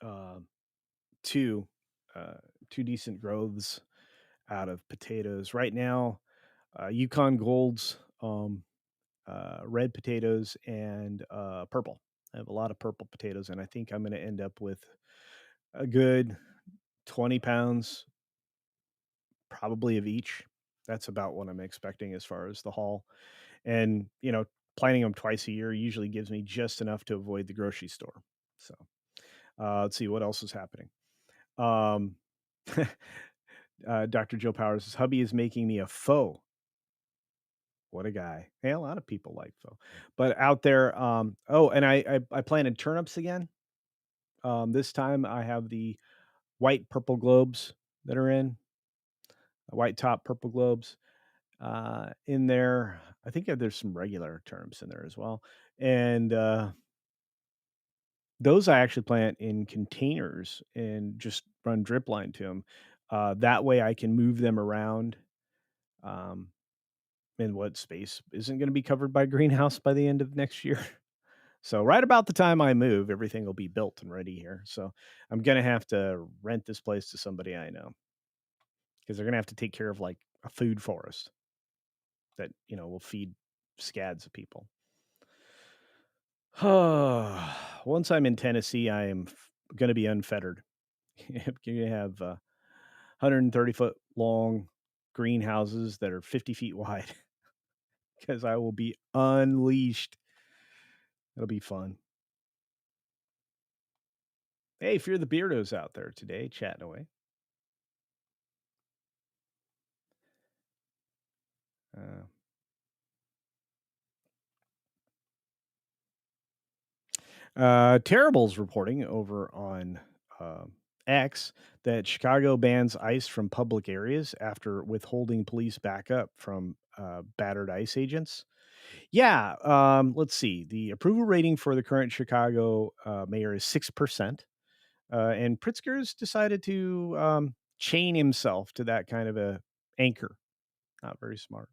uh, two uh, two decent growths out of potatoes. Right now, Yukon Golds, red potatoes, and purple. I have a lot of purple potatoes, and I think I'm going to end up with a good 20 pounds, probably of each. That's about what I'm expecting as far as the haul. And, planting them twice a year usually gives me just enough to avoid the grocery store. So let's see what else is happening. Um, Dr. Joe Powers' hubby is making me a faux. What a guy. Hey, a lot of people like pho. But out there, oh, and I planted turnips again. This time I have the white purple globes that are in, white top purple globes in there. I think there's some regular turnips in there as well. And those I actually plant in containers and just run drip line to them. That way I can move them around. Um, And what space isn't going to be covered by greenhouse by the end of next year? So right about the time I move, everything will be built and ready here. So I'm gonna have to rent this place to somebody I know because they're gonna have to take care of like a food forest that will feed scads of people. Once I'm in Tennessee, I am gonna be unfettered. I'm gonna have 130-foot long greenhouses that are 50 feet wide because I will be unleashed. It'll be fun. Hey, Fear the Beardos out there today, chatting away. Uh, Terrible's reporting over on X that Chicago bans ice from public areas after withholding police backup from battered ICE agents. Yeah, let's see. The approval rating for the current Chicago mayor is 6%. And Pritzker's decided to chain himself to that kind of a anchor. Not very smart.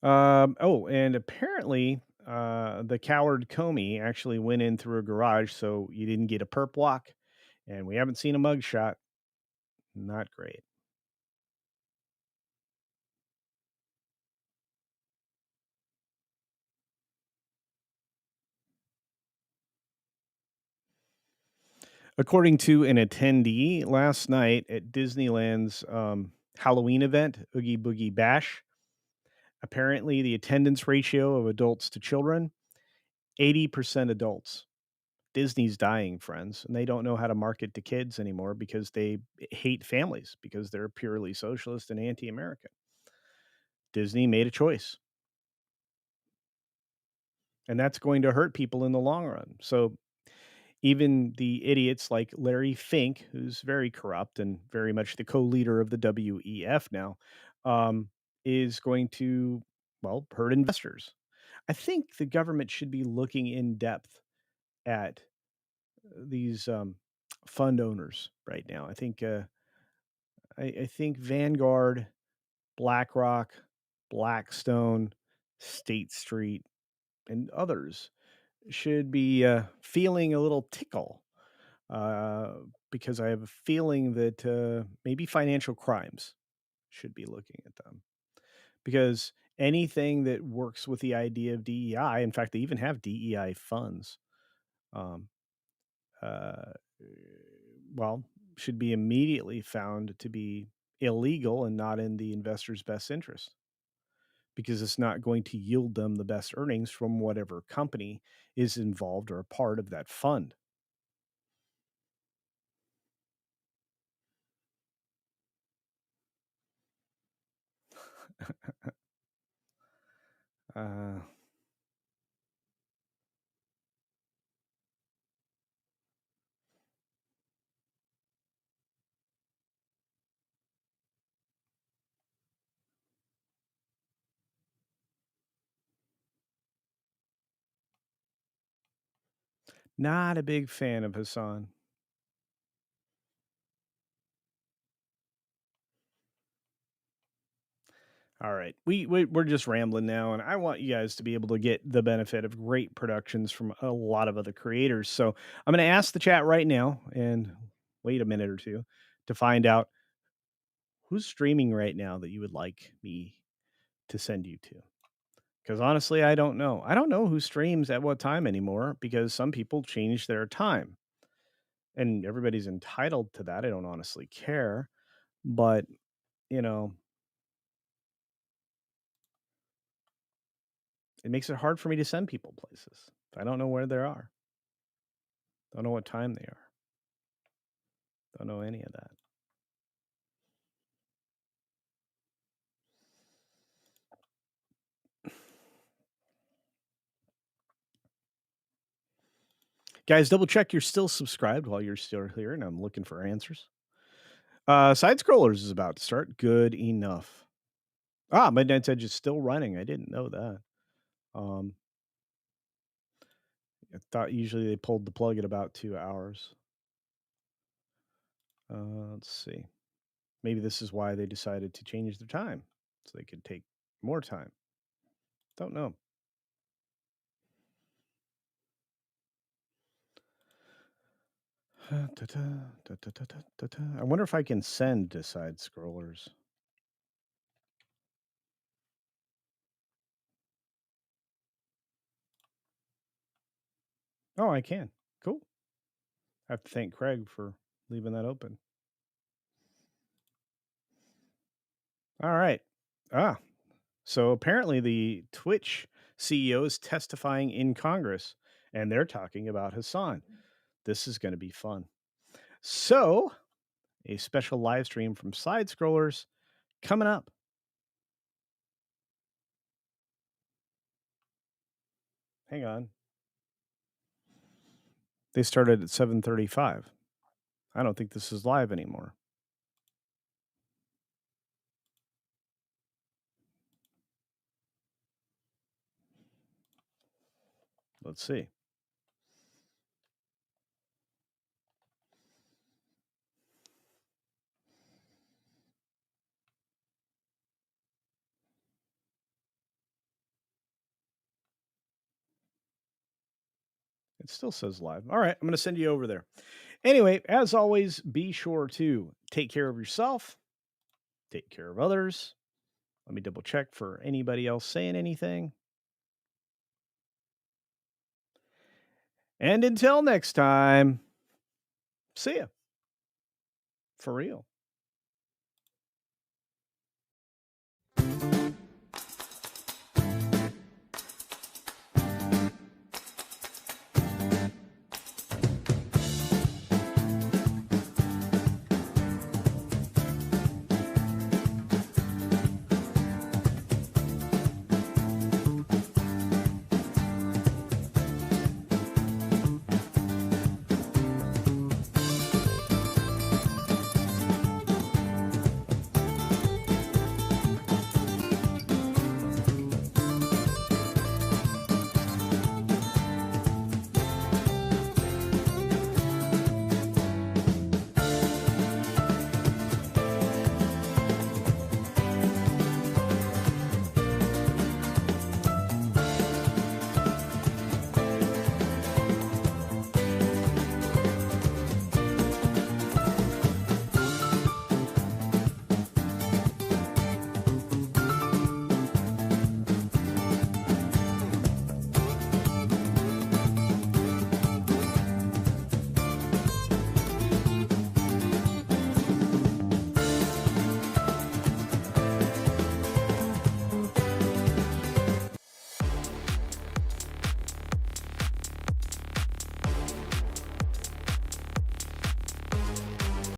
Oh, and apparently, the coward Comey actually went in through a garage, so you didn't get a perp walk, and we haven't seen a mugshot. Not great. According to an attendee last night at Disneyland's Halloween event, Oogie Boogie Bash, apparently the attendance ratio of adults to children, 80% adults. Disney's dying, friends, and they don't know how to market to kids anymore because they hate families because they're purely socialist and anti-American. Disney made a choice, and that's going to hurt people in the long run. So even the idiots like Larry Fink, who's very corrupt and very much the co-leader of the WEF now, um, is going to hurt investors. I think the government should be looking in depth at these fund owners right now. I think Vanguard, BlackRock, Blackstone, State Street, and others should be feeling a little tickle uh, because I have a feeling that maybe financial crimes should be looking at them because anything that works with the idea of DEI, in fact, they even have DEI funds, um, uh, well, should be immediately found to be illegal and not in the investor's best interest because it's not going to yield them the best earnings from whatever company is involved or a part of that fund. uh, Not a big fan of Hassan. All right, we're just rambling now, and I want you guys to be able to get the benefit of great productions from a lot of other creators. So I'm going to ask the chat right now, and wait a minute or two to find out who's streaming right now that you would like me to send you to. Because honestly, I don't know. I don't know who streams at what time anymore because some people change their time, and everybody's entitled to that. I don't honestly care, but you know, it makes it hard for me to send people places. I don't know where they are. Don't know what time they are. Don't know any of that. Guys, double check you're still subscribed while you're still here, and I'm looking for answers. Side scrollers is about to start. Good enough. Midnight's Edge is still running. I didn't know that. Um, I thought usually they pulled the plug at about 2 hours. Let's see. Maybe this is why they decided to change their time so they could take more time. Don't know. I wonder if I can send to side scrollers. Oh, I can. Cool. I have to thank Craig for leaving that open. All right. Ah, so apparently the Twitch CEO is testifying in Congress and they're talking about Hassan. This is going to be fun. So, a special live stream from Side Scrollers coming up. Hang on. They started at 7:35. I don't think this is live anymore. Let's see. It still says live. All right, I'm going to send you over there. Anyway, as always, be sure to take care of yourself, take care of others. Let me double check for anybody else saying anything. And until next time, see ya. For real.